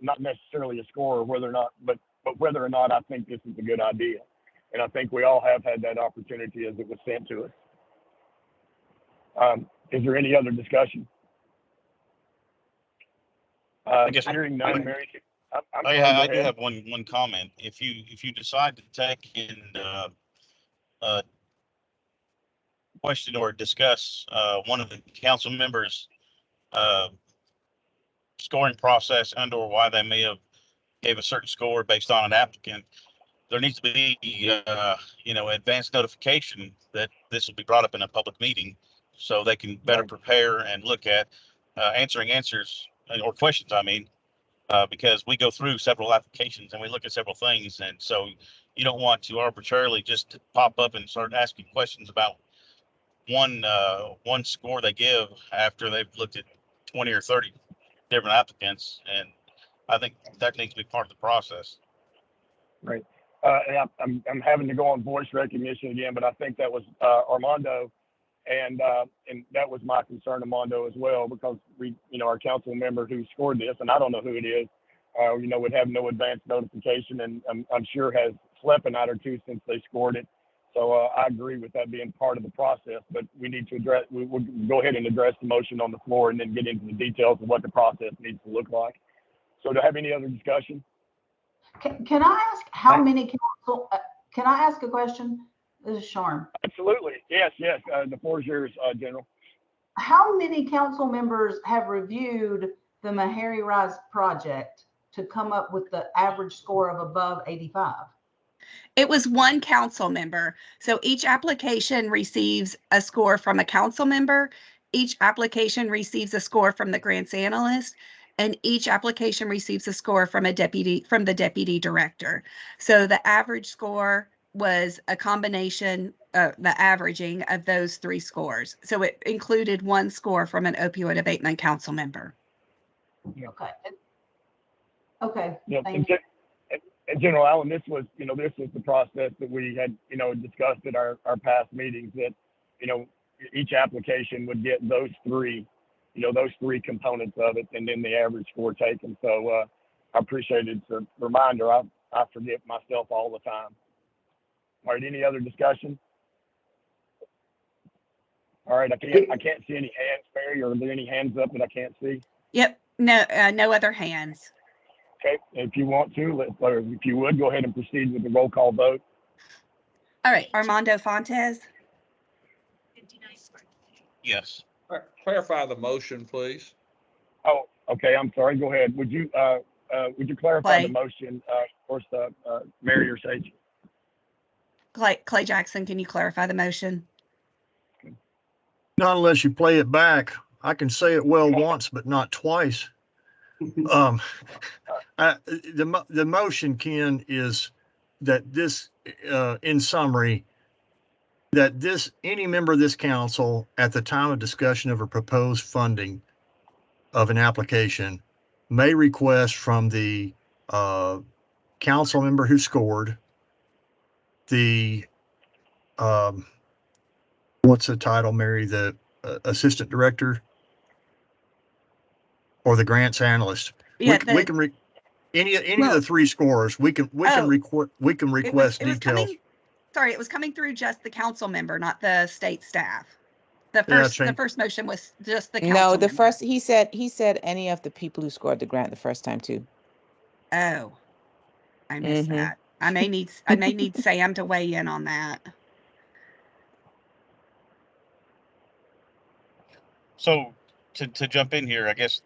not necessarily a score, whether or not, but whether or not I think this is a good idea. And I think we all have had that opportunity as it was sent to us. Is there any other discussion? I guess Hearing none, Mary. I do have one comment. If you decide to take and question or discuss one of the council members' scoring process and or why they may have gave a certain score based on an applicant, there needs to be advance notification that this will be brought up in a public meeting so they can better prepare and look at answering answers or questions, because we go through several applications and we look at several things. And so you don't want to arbitrarily just pop up and start asking questions about one score they give after they've looked at 20 or 30 different applicants. And I think that needs to be part of the process. Right. And I'm having to go on voice recognition again, but I think that was Armando. And that was my concern, Armando, as well, because our council member who scored this, and I don't know who it is, would have no advance notification, and I'm sure has slept a night or two since they scored it. So I agree with that being part of the process, but we need to we'll go ahead and address the motion on the floor and then get into the details of what the process needs to look like. So do I have any other discussion? Can I ask how many council, can I ask a question? This is Sharm. Absolutely. Yes. The floor is yours, General. How many council members have reviewed the Meharry Rise project to come up with the average score of above 85? It was one council member. So each application receives a score from a council member. Each application receives a score from the grants analyst, and each application receives a score from the deputy director. So the average score was a combination, the averaging of those three scores. So it included one score from an opioid abatement council member. Okay. Yeah. Thank you. And General Allen, this was the process that we had, discussed at our past meetings, that, each application would get those three components of it, and then the average score taken. So I appreciate it. It's a reminder. I forget myself all the time. All right, any other discussion? All right, I can't see any hands, Mary, or are there any hands up that I can't see? Yep, no other hands. Okay, if you want to, if you would, go ahead and proceed with the roll call vote. All right, Armando Fontes. Yes. Clarify the motion, please. Oh, okay, I'm sorry, go ahead. Would you clarify the Clay. motion, first, Mary or Sage? Clay Jackson, can you clarify the motion? Not unless you play it back. I can say it well once, but not twice. The motion, Ken, is that this, in summary, that any member of this council at the time of discussion of a proposed funding of an application may request from the council member who scored the what's the title, Mary? The assistant director or the grants analyst. Yeah, We can any of the three scorers. We can request details. It was coming through just the council member, not the state staff. The first motion was just the council. No, the member. first he said any of the people who scored the grant the first time too. Oh, I missed that. I may need Sam to weigh in on that. So to jump in here, I guess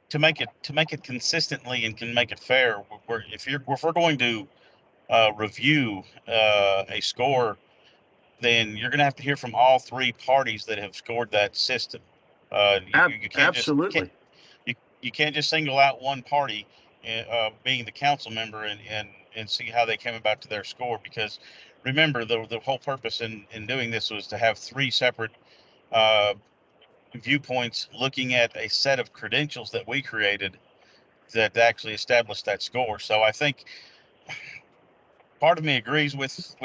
to make it consistently and can make it fair, if we're going to review a score, then you're going to have to hear from all three parties that have scored that system. You can't absolutely. You can't just single out one party, being the council member, and see how they came about to their score. Because remember, the whole purpose in doing this was to have three separate viewpoints looking at a set of credentials that we created that actually established that score. So I think part of me agrees with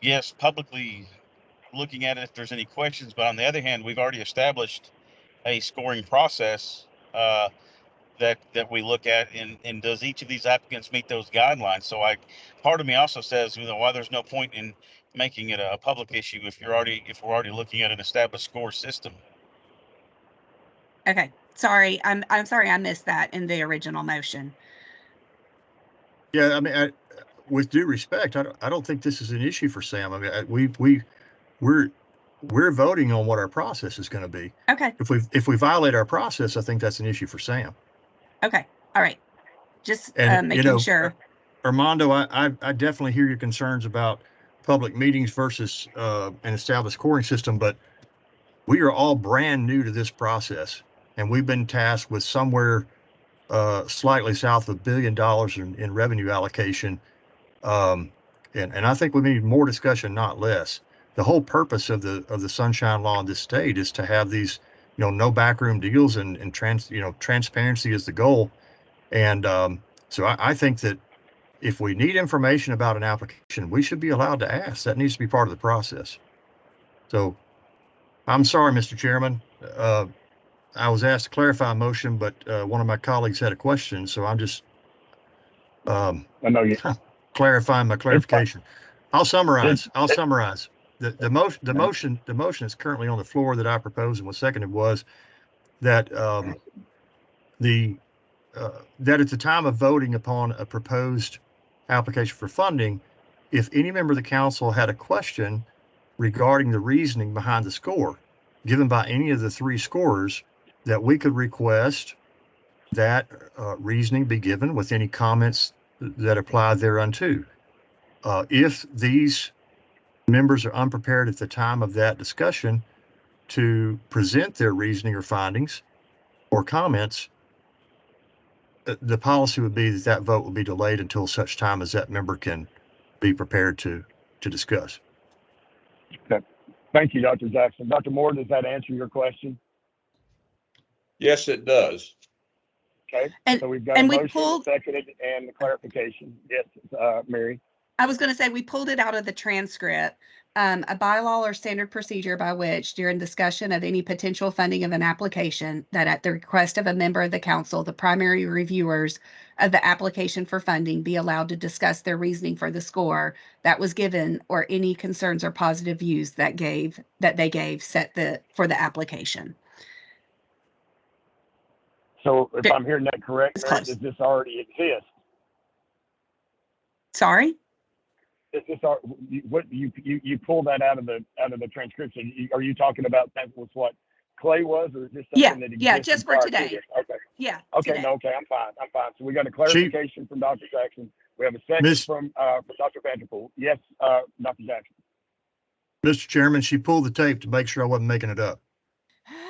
yes, publicly looking at it if there's any questions, but on the other hand, we've already established a scoring process that we look at, and does each of these applicants meet those guidelines? So part of me also says, why there's no point in making it a public issue if we're already looking at an established score system. Okay, sorry, I'm sorry I missed that in the original motion. Yeah, I mean, with due respect, I don't think this is an issue for Sam. I mean, we're voting on what our process is going to be. Okay. If we violate our process, I think that's an issue for Sam. Okay. All right. Just making sure. Armando, I definitely hear your concerns about public meetings versus an established scoring system, but we are all brand new to this process, and we've been tasked with somewhere slightly south of $1 billion in revenue allocation. And I think we need more discussion, not less. The whole purpose of the Sunshine Law in this state is to have these, no backroom deals and transparency is the goal. And so I think that if we need information about an application, we should be allowed to ask. That needs to be part of the process. So I'm sorry, Mr. Chairman. I was asked to clarify a motion, but one of my colleagues had a question, so I'm just I know you clarifying my clarification. I'll summarize. The motion that's currently on the floor that I proposed and was seconded was that that at the time of voting upon a proposed application for funding, if any member of the council had a question regarding the reasoning behind the score given by any of the three scorers, that we could request that reasoning be given with any comments that apply thereunto. If these members are unprepared at the time of that discussion to present their reasoning or findings or comments, the policy would be that vote will be delayed until such time as that member can be prepared to discuss. Okay. Thank you, Dr. Jackson. Dr. Moore, does that answer your question? Yes, it does. Okay. So we've got a motion, seconded, and the clarification. Yes, Mary. I was going to say we pulled it out of the transcript. A bylaw or standard procedure by which, during discussion of any potential funding of an application, that at the request of a member of the council, the primary reviewers of the application for funding be allowed to discuss their reasoning for the score that was given or any concerns or positive views that they gave for the application. So if I'm hearing that correct, Mary, does this already exist? Sorry? Is this our, what you pulled that out of the transcription? Are you talking about that was what Clay was, or is this something that existed? Yeah, just for prior to today. this? Okay. Yeah. Okay. Today. No. Okay. I'm fine. So we got a clarification from Dr. Jackson. We have a second from Dr. Vanderpool. Yes, Dr. Jackson. Mr. Chairman, she pulled the tape to make sure I wasn't making it up.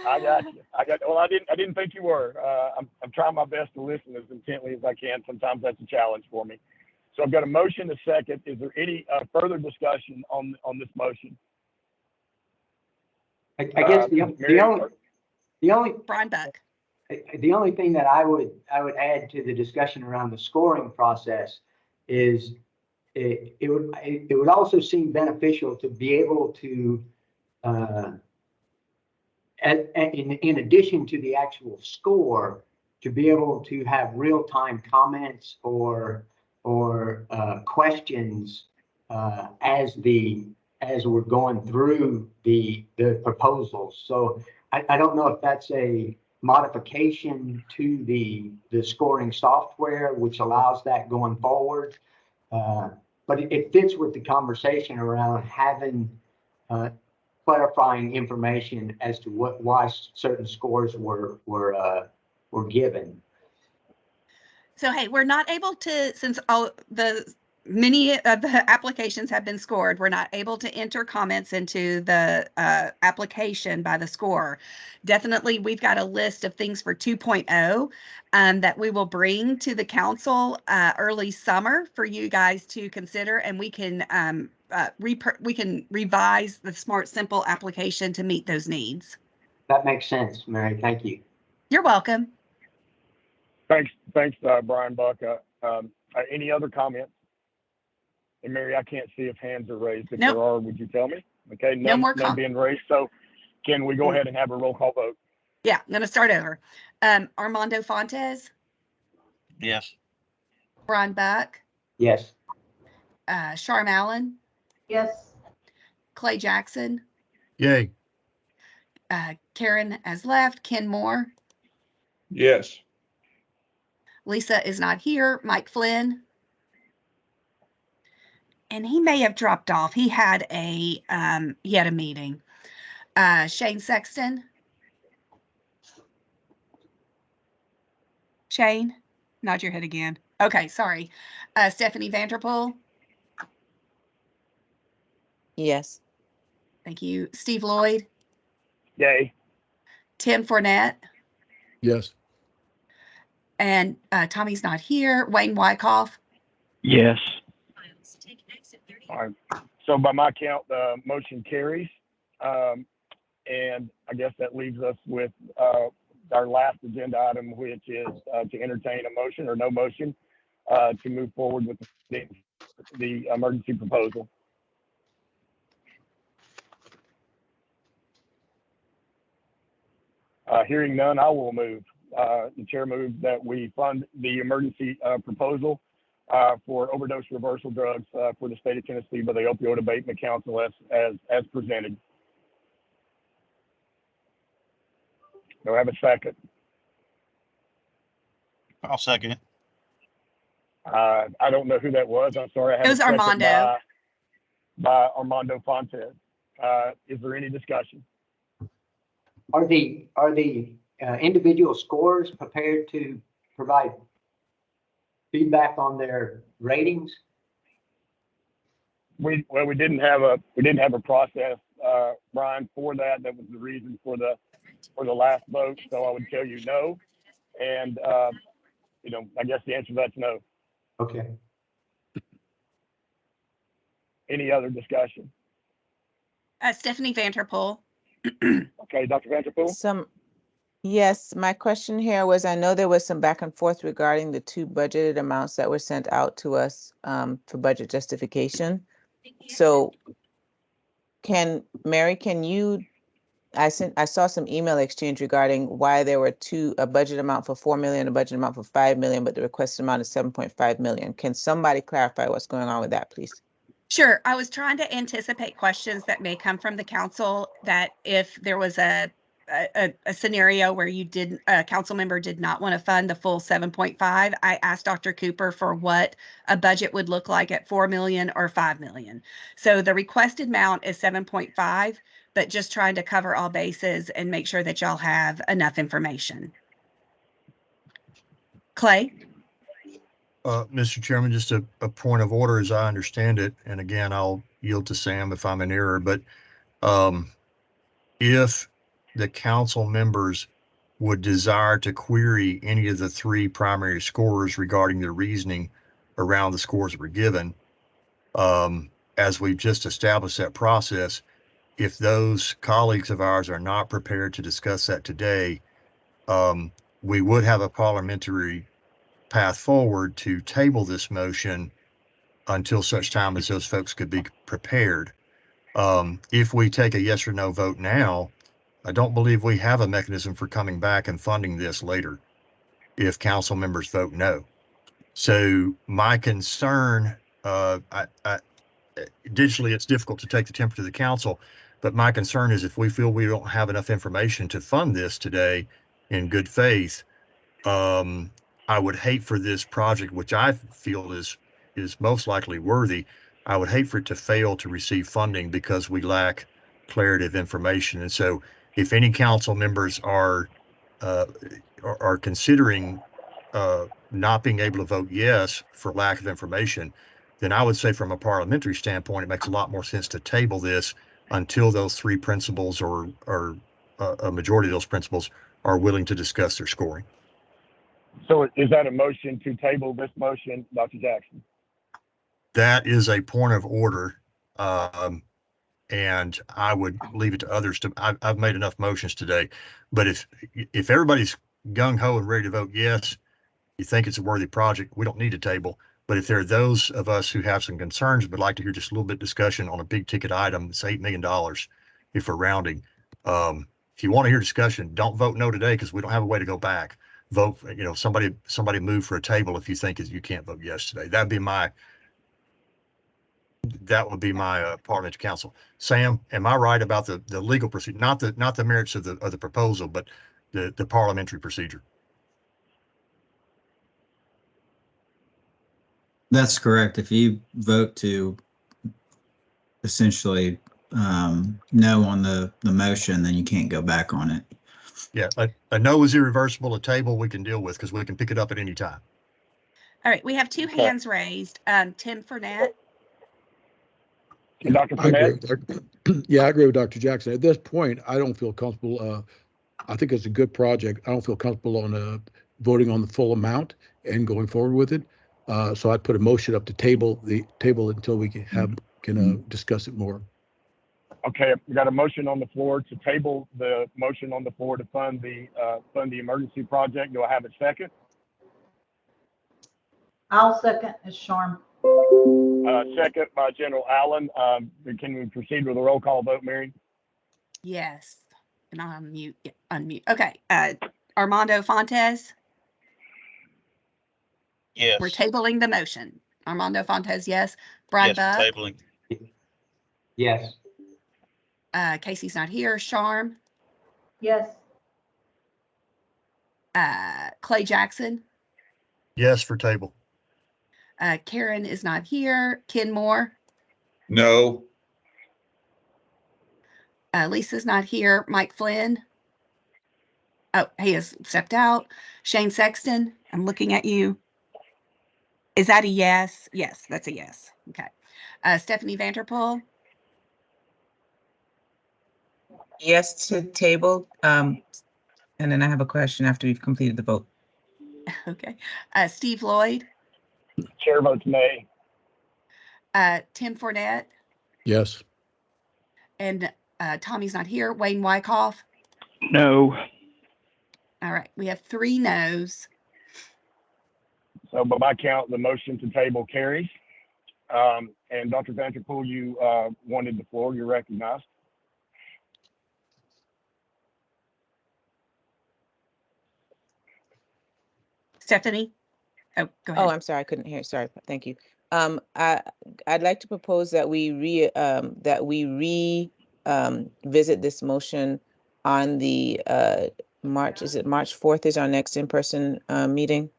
I got you. Well, I didn't think you were. I'm trying my best to listen as intently as I can. Sometimes that's a challenge for me. So I've got a motion, a second. Is there any further discussion on this motion? I guess the only Brian Buck. The only thing that I would add to the discussion around the scoring process is it would also seem beneficial to be able to in addition to the actual score, to be able to have real-time comments or questions as we're going through the proposals. So I don't know if that's a modification to the scoring software, which allows that going forward. But it fits with the conversation around having clarifying information as to why certain scores were given. So, hey, we're not able to, since many of the applications have been scored, we're not able to enter comments into the application by the score. Definitely, we've got a list of things for 2.0 that we will bring to the council early summer for you guys to consider, and we can revise the Smart Simple application to meet those needs. That makes sense, Mary. Thank you. You're welcome. Thanks, Brian Buck. Any other comments? And Mary, I can't see if hands are raised. If there are, would you tell me? Okay, none being raised. So can we go ahead and have a roll call vote? Yeah, I'm going to start over. Armando Fontes? Yes. Brian Buck? Yes. Sharm Allen? Yes. Clay Jackson? Yay. Karen has left. Ken Moore? Yes. Lisa is not here. Mike Flynn? And he may have dropped off. He had a meeting. Shane Sexton? Shane? Nod your head again. Okay, sorry. Stephanie Vanderpool? Yes. Thank you. Steve Lloyd? Yay. Tim Fournette? Yes. And Tommy's not here. Wayne Wyckoff? Yes. All right. So by my count, the motion carries. And I guess that leaves us with our last agenda item, which is to entertain a motion or no motion to move forward with the emergency proposal. Hearing none, I will move. The chair moves that we fund the emergency proposal for overdose reversal drugs for the state of Tennessee by the Opioid Abatement Council as presented. Do I have a second? I'll second it. I don't know who that was. I'm sorry. I have It was Armando. By Armando Fontes. Is there any discussion? Are the individual scores prepared to provide feedback on their ratings? We didn't have a process, Brian, for that. That was the reason for the last vote. So I would tell you no, and I guess the answer to that's no. Okay. Any other discussion? Stephanie Vanderpool. Okay, Dr. Vanderpool. Yes, my question here was, I know there was some back and forth regarding the two budgeted amounts that were sent out to us for budget justification. So Mary, I saw some email exchange regarding why there were a budget amount for 4 million, a budget amount for 5 million, but the requested amount is 7.5 million. Can somebody clarify what's going on with that, please? Sure. I was trying to anticipate questions that may come from the council, that if there was a a scenario where a council member did not want to fund the full 7.5, I asked Dr. Cooper for what a budget would look like at 4 million or 5 million. So the requested amount is 7.5, but just trying to cover all bases and make sure that y'all have enough information. Clay? Mr. Chairman, just a point of order as I understand it, and again, I'll yield to Sam if I'm in error, but if the council members would desire to query any of the three primary scorers regarding the reasoning around the scores that were given, as we've just established that process, if those colleagues of ours are not prepared to discuss that today, we would have a parliamentary path forward to table this motion until such time as those folks could be prepared. If we take a yes or no vote now, I don't believe we have a mechanism for coming back and funding this later if council members vote no. So my concern, digitally, it's difficult to take the temperature of the council, but my concern is if we feel we don't have enough information to fund this today in good faith, I would hate for this project, which I feel is most likely worthy, I would hate for it to fail to receive funding because we lack clarity of information. And so if any council members are considering not being able to vote yes for lack of information, then I would say from a parliamentary standpoint, it makes a lot more sense to table this until those three principals or a majority of those principals are willing to discuss their scoring. So is that a motion to table this motion, Dr. Jackson? That is a point of order. And I would leave it to others to, I've made enough motions today, but if everybody's gung ho and ready to vote yes, you think it's a worthy project, we don't need a table. But if there are those of us who have some concerns, but like to hear just a little bit of discussion on a big ticket item, it's $8 million if we're rounding. If you want to hear discussion, don't vote no today because we don't have a way to go back. Vote, somebody move for a table if you think you can't vote yes today. That would be my parliamentary counsel. Sam, am I right about the legal procedure, not the merits of the proposal, but the parliamentary procedure? That's correct. If you vote to essentially no on the motion, then you can't go back on it. Yeah, a no is irreversible. A table we can deal with because we can pick it up at any time. All right, we have two hands raised. Tim Fournette. And Dr. Fournette? I agree with Dr. Jackson. At this point, I don't feel comfortable. I think it's a good project. I don't feel comfortable on voting on the full amount and going forward with it. So I'd put a motion up to table until we can discuss it more. Okay, we got a motion on the floor to table the motion on the floor to fund the emergency project. Do I have a second? I'll second. It's Sharm. Second by General Allen. Can we proceed with a roll call vote, Mary? Yes. And I'll unmute. Okay. Armando Fontes. Yes. We're tabling the motion. Armando Fontes, yes. Brad Yes, Buck. tabling. Yes. Casey's not here. Sharm. Yes. Clay Jackson. Yes for table. Karen is not here. Ken Moore. No. Lisa's not here. Mike Flynn. Oh, he has stepped out. Shane Sexton, I'm looking at you. Is that a yes? Yes, that's a yes. Okay. Stephanie Vanderpool. Yes to table. And then I have a question after we've completed the vote. Okay. Steve Lloyd. Chair votes nay. Tim Fournette. Yes. And Tommy's not here. Wayne Wyckoff. No. All right. We have 3 no's. So by my count, the motion to table carries. And Dr. Vanderpool, you wanted the floor. You're recognized. Stephanie. Oh, go ahead. Oh, I'm sorry, I couldn't hear. Sorry, thank you. I'd like to propose that we visit this motion on the March, is it March 4th is our next in-person meeting?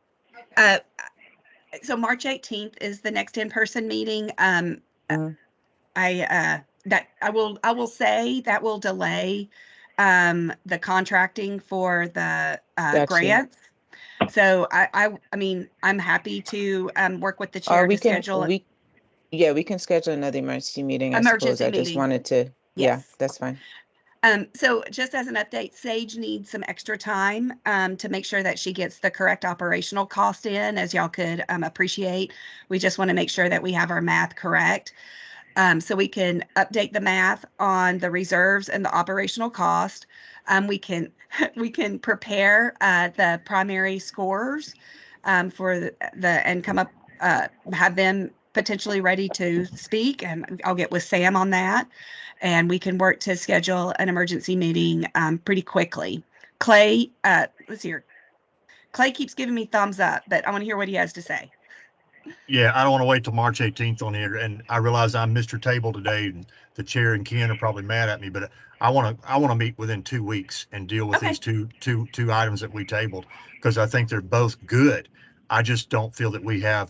So March 18th is the next in-person meeting. Mhm. I will say that will delay the contracting for the Gotcha. grants. So I mean, I'm happy to work with the Or chair we to can, schedule we can schedule another emergency meeting, I suppose. emergency I just meeting. wanted to, yeah, Yes. that's fine. So just as an update, Sage needs some extra time to make sure that she gets the correct operational cost in, as y'all could appreciate. We just want to make sure that we have our math correct. So we can update the math on the reserves and the operational cost. We can prepare the primary scores for the and come up have them potentially ready to speak, and I'll get with Sam on that, and we can work to schedule an emergency meeting pretty quickly. Clay, let's hear. Clay keeps giving me thumbs up, but I want to hear what he has to say. Yeah, I don't want to wait till March 18th on here, and I realize I'm Mr. Table today, and the chair and Ken are probably mad at me, but I want to meet within 2 weeks and deal with these two items that we tabled, because I think they're both good. I just don't feel that we had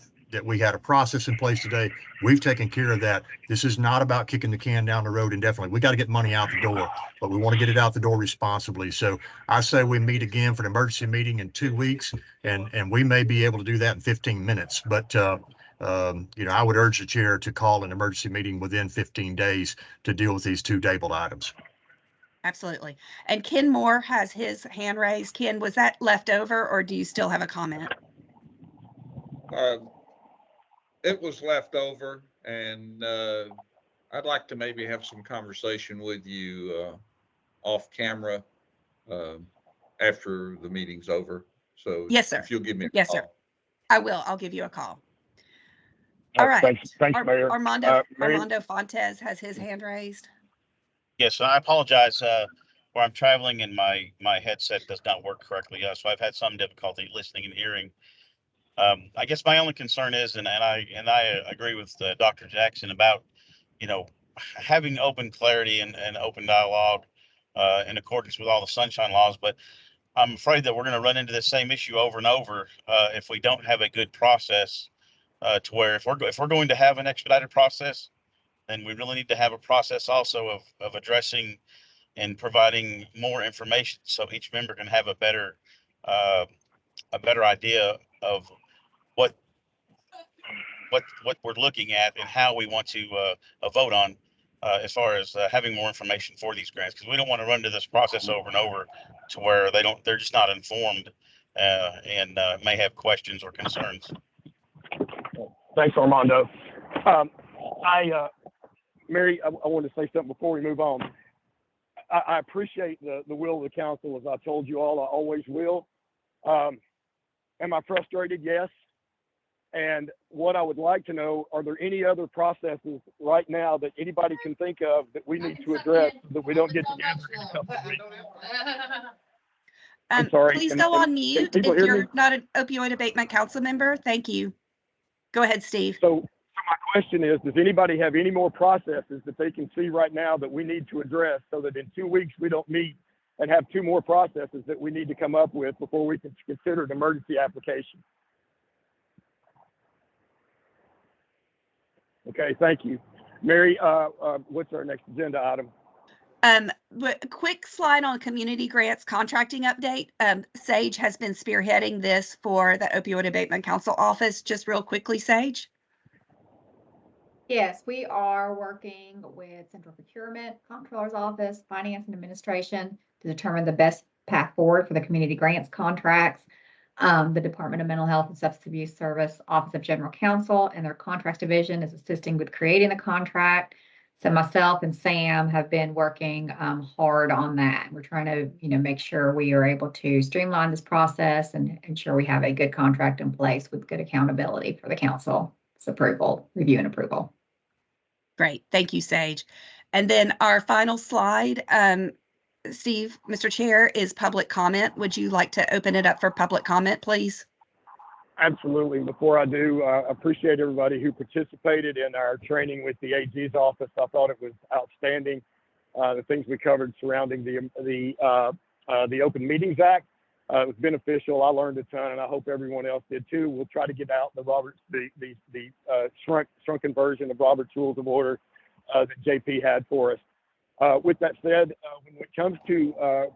a process in place today. We've taken care of that. This is not about kicking the can down the road indefinitely. We got to get money out the door, but we want to get it out the door responsibly. So I say we meet again for an emergency meeting in 2 weeks, and we may be able to do that in 15 minutes, but I would urge the chair to call an emergency meeting within 15 days to deal with these two tabled items. Absolutely. And Ken Moore has his hand raised. Ken, was that left over, or do you still have a comment? It was left over, and I'd like to maybe have some conversation with you off camera after the meeting's over. So yes, sir. If you'll give me a yes, call. sir. I will. I'll give you a call. All right. Thanks, Mayor. Armando Fontes has his hand raised. Yes, I apologize. Where I'm traveling and my headset does not work correctly. So I've had some difficulty listening and hearing. I guess my only concern is, and I agree with Dr. Jackson about, having open clarity and open dialogue in accordance with all the sunshine laws. But I'm afraid that we're going to run into the same issue over and over if we don't have a good process to where if we're going to have an expedited process, then we really need to have a process also of addressing and providing more information so each member can have a better idea of what we're looking at and how we want to vote on as far as having more information for these grants, because we don't want to run into this process over and over to where they're just not informed and may have questions or concerns. Thanks, Armando. Mary, I wanted to say something before we move on. I appreciate the will of the council, as I told you all, I always will. Am I frustrated? Yes. And what I would like to know, are there any other processes right now that anybody can think of that we need to address so that we don't get together in a couple of weeks? I'm sorry. Please go on mute if you're not an opioid abatement council member. Thank you. Go ahead, Steve. So my question is, does anybody have any more processes that they can see right now that we need to address so that in 2 weeks we don't meet and have 2 more processes that we need to come up with before we can consider an emergency application? Okay, thank you. Mary, what's our next agenda item? But a quick slide on community grants contracting update. Sage has been spearheading this for the Opioid Abatement Council office. Just real quickly, Sage. Yes, we are working with Central Procurement, Comptroller's Office, Finance and Administration to determine the best path forward for the community grants contracts. The Department of Mental Health and Substance Abuse Service, Office of General Counsel, and their contracts division is assisting with creating the contract. So myself and Sam have been working hard on that. We're trying to, make sure we are able to streamline this process and ensure we have a good contract in place with good accountability for the council's review and approval. Great. Thank you, Sage. And then our final slide, Steve, Mr. Chair, is public comment. Would you like to open it up for public comment, please? Absolutely. Before I do, I appreciate everybody who participated in our training with the AG's office. I thought it was outstanding. the things we covered surrounding the Open Meetings Act. It was beneficial. I learned a ton, and I hope everyone else did too. We'll try to get out the shrunken version of Robert's Rules of Order that JP had for us. With that said, when it comes to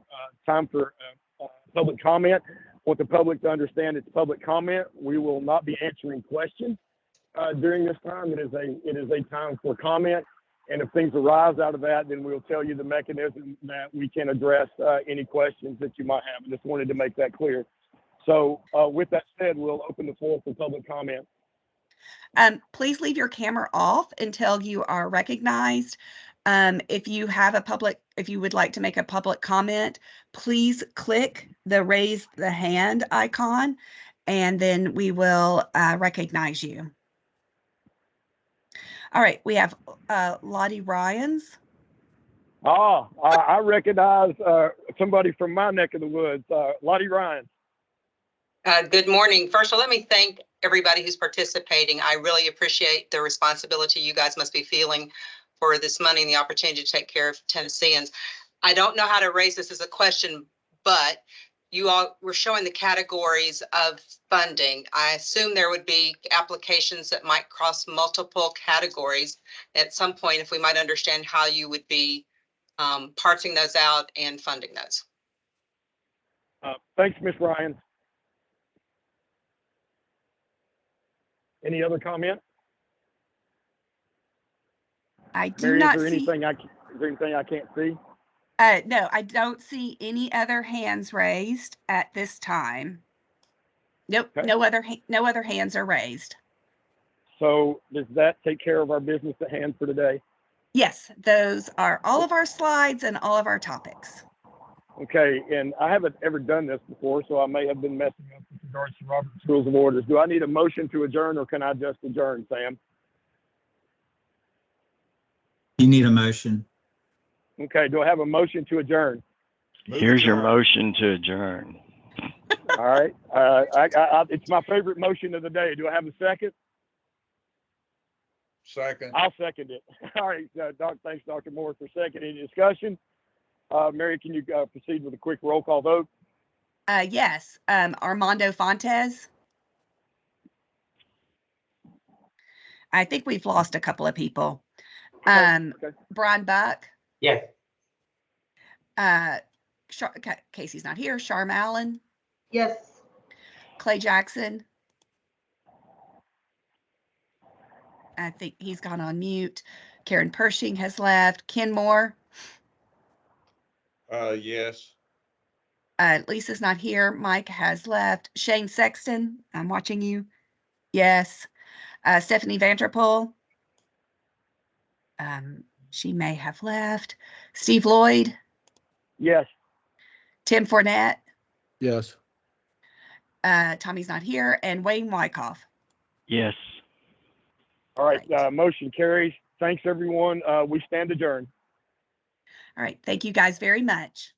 time for public comment, I want the public to understand it's public comment. We will not be answering questions during this time. It is a time for comment. And if things arise out of that, then we'll tell you the mechanism that we can address any questions that you might have. I just wanted to make that clear. So with that said, we'll open the floor for public comment. Please leave your camera off until you are recognized. If you would like to make a public comment, please click the raise the hand icon, and then we will recognize you. All right, we have Lottie Ryans. I recognize somebody from my neck of the woods, Lottie Ryans. Good morning. First of all, let me thank everybody who's participating. I really appreciate the responsibility you guys must be feeling for this money and the opportunity to take care of Tennesseans. I don't know how to raise this as a question, but you all were showing the categories of funding. I assume there would be applications that might cross multiple categories. At some point, if we might understand how you would be parsing those out and funding those. Thanks, Ms. Ryan. Any other comment? I do Mary, not is there see. anything I can't see? No, I don't see any other hands raised at this time. Nope, Okay. no other hands are raised. So does that take care of our business at hand for today? Yes, those are all of our slides and all of our topics. Okay, and I haven't ever done this before, so I may have been messing up with regards to Robert's Rules of Orders. Do I need a motion to adjourn, or can I just adjourn, Sam? You need a motion. Okay, do I have a motion to adjourn? Here's your motion to adjourn. All right, it's my favorite motion of the day. Do I have a second? Second. I'll second it. All right, thanks, Dr. Moore, for second. Any discussion? Mary, can you proceed with a quick roll call vote? Yes, Armando Fontes. I think we've lost a couple of people. Okay. Brian Buck. Yes. Casey's not here. Sharm Allen. Yes. Clay Jackson. I think he's gone on mute. Karen Pershing has left. Ken Moore. Yes. Lisa's not here. Mike has left. Shane Sexton, I'm watching you. Yes. Stephanie Vanderpool. She may have left. Steve Lloyd. Yes. Tim Fournette. Yes. Tommy's not here. And Wayne Wyckoff. Yes. All right, motion carries. Thanks, everyone. We stand adjourned. All right. Thank you guys very much.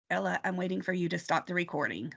Ella, I'm waiting for you to stop the recording.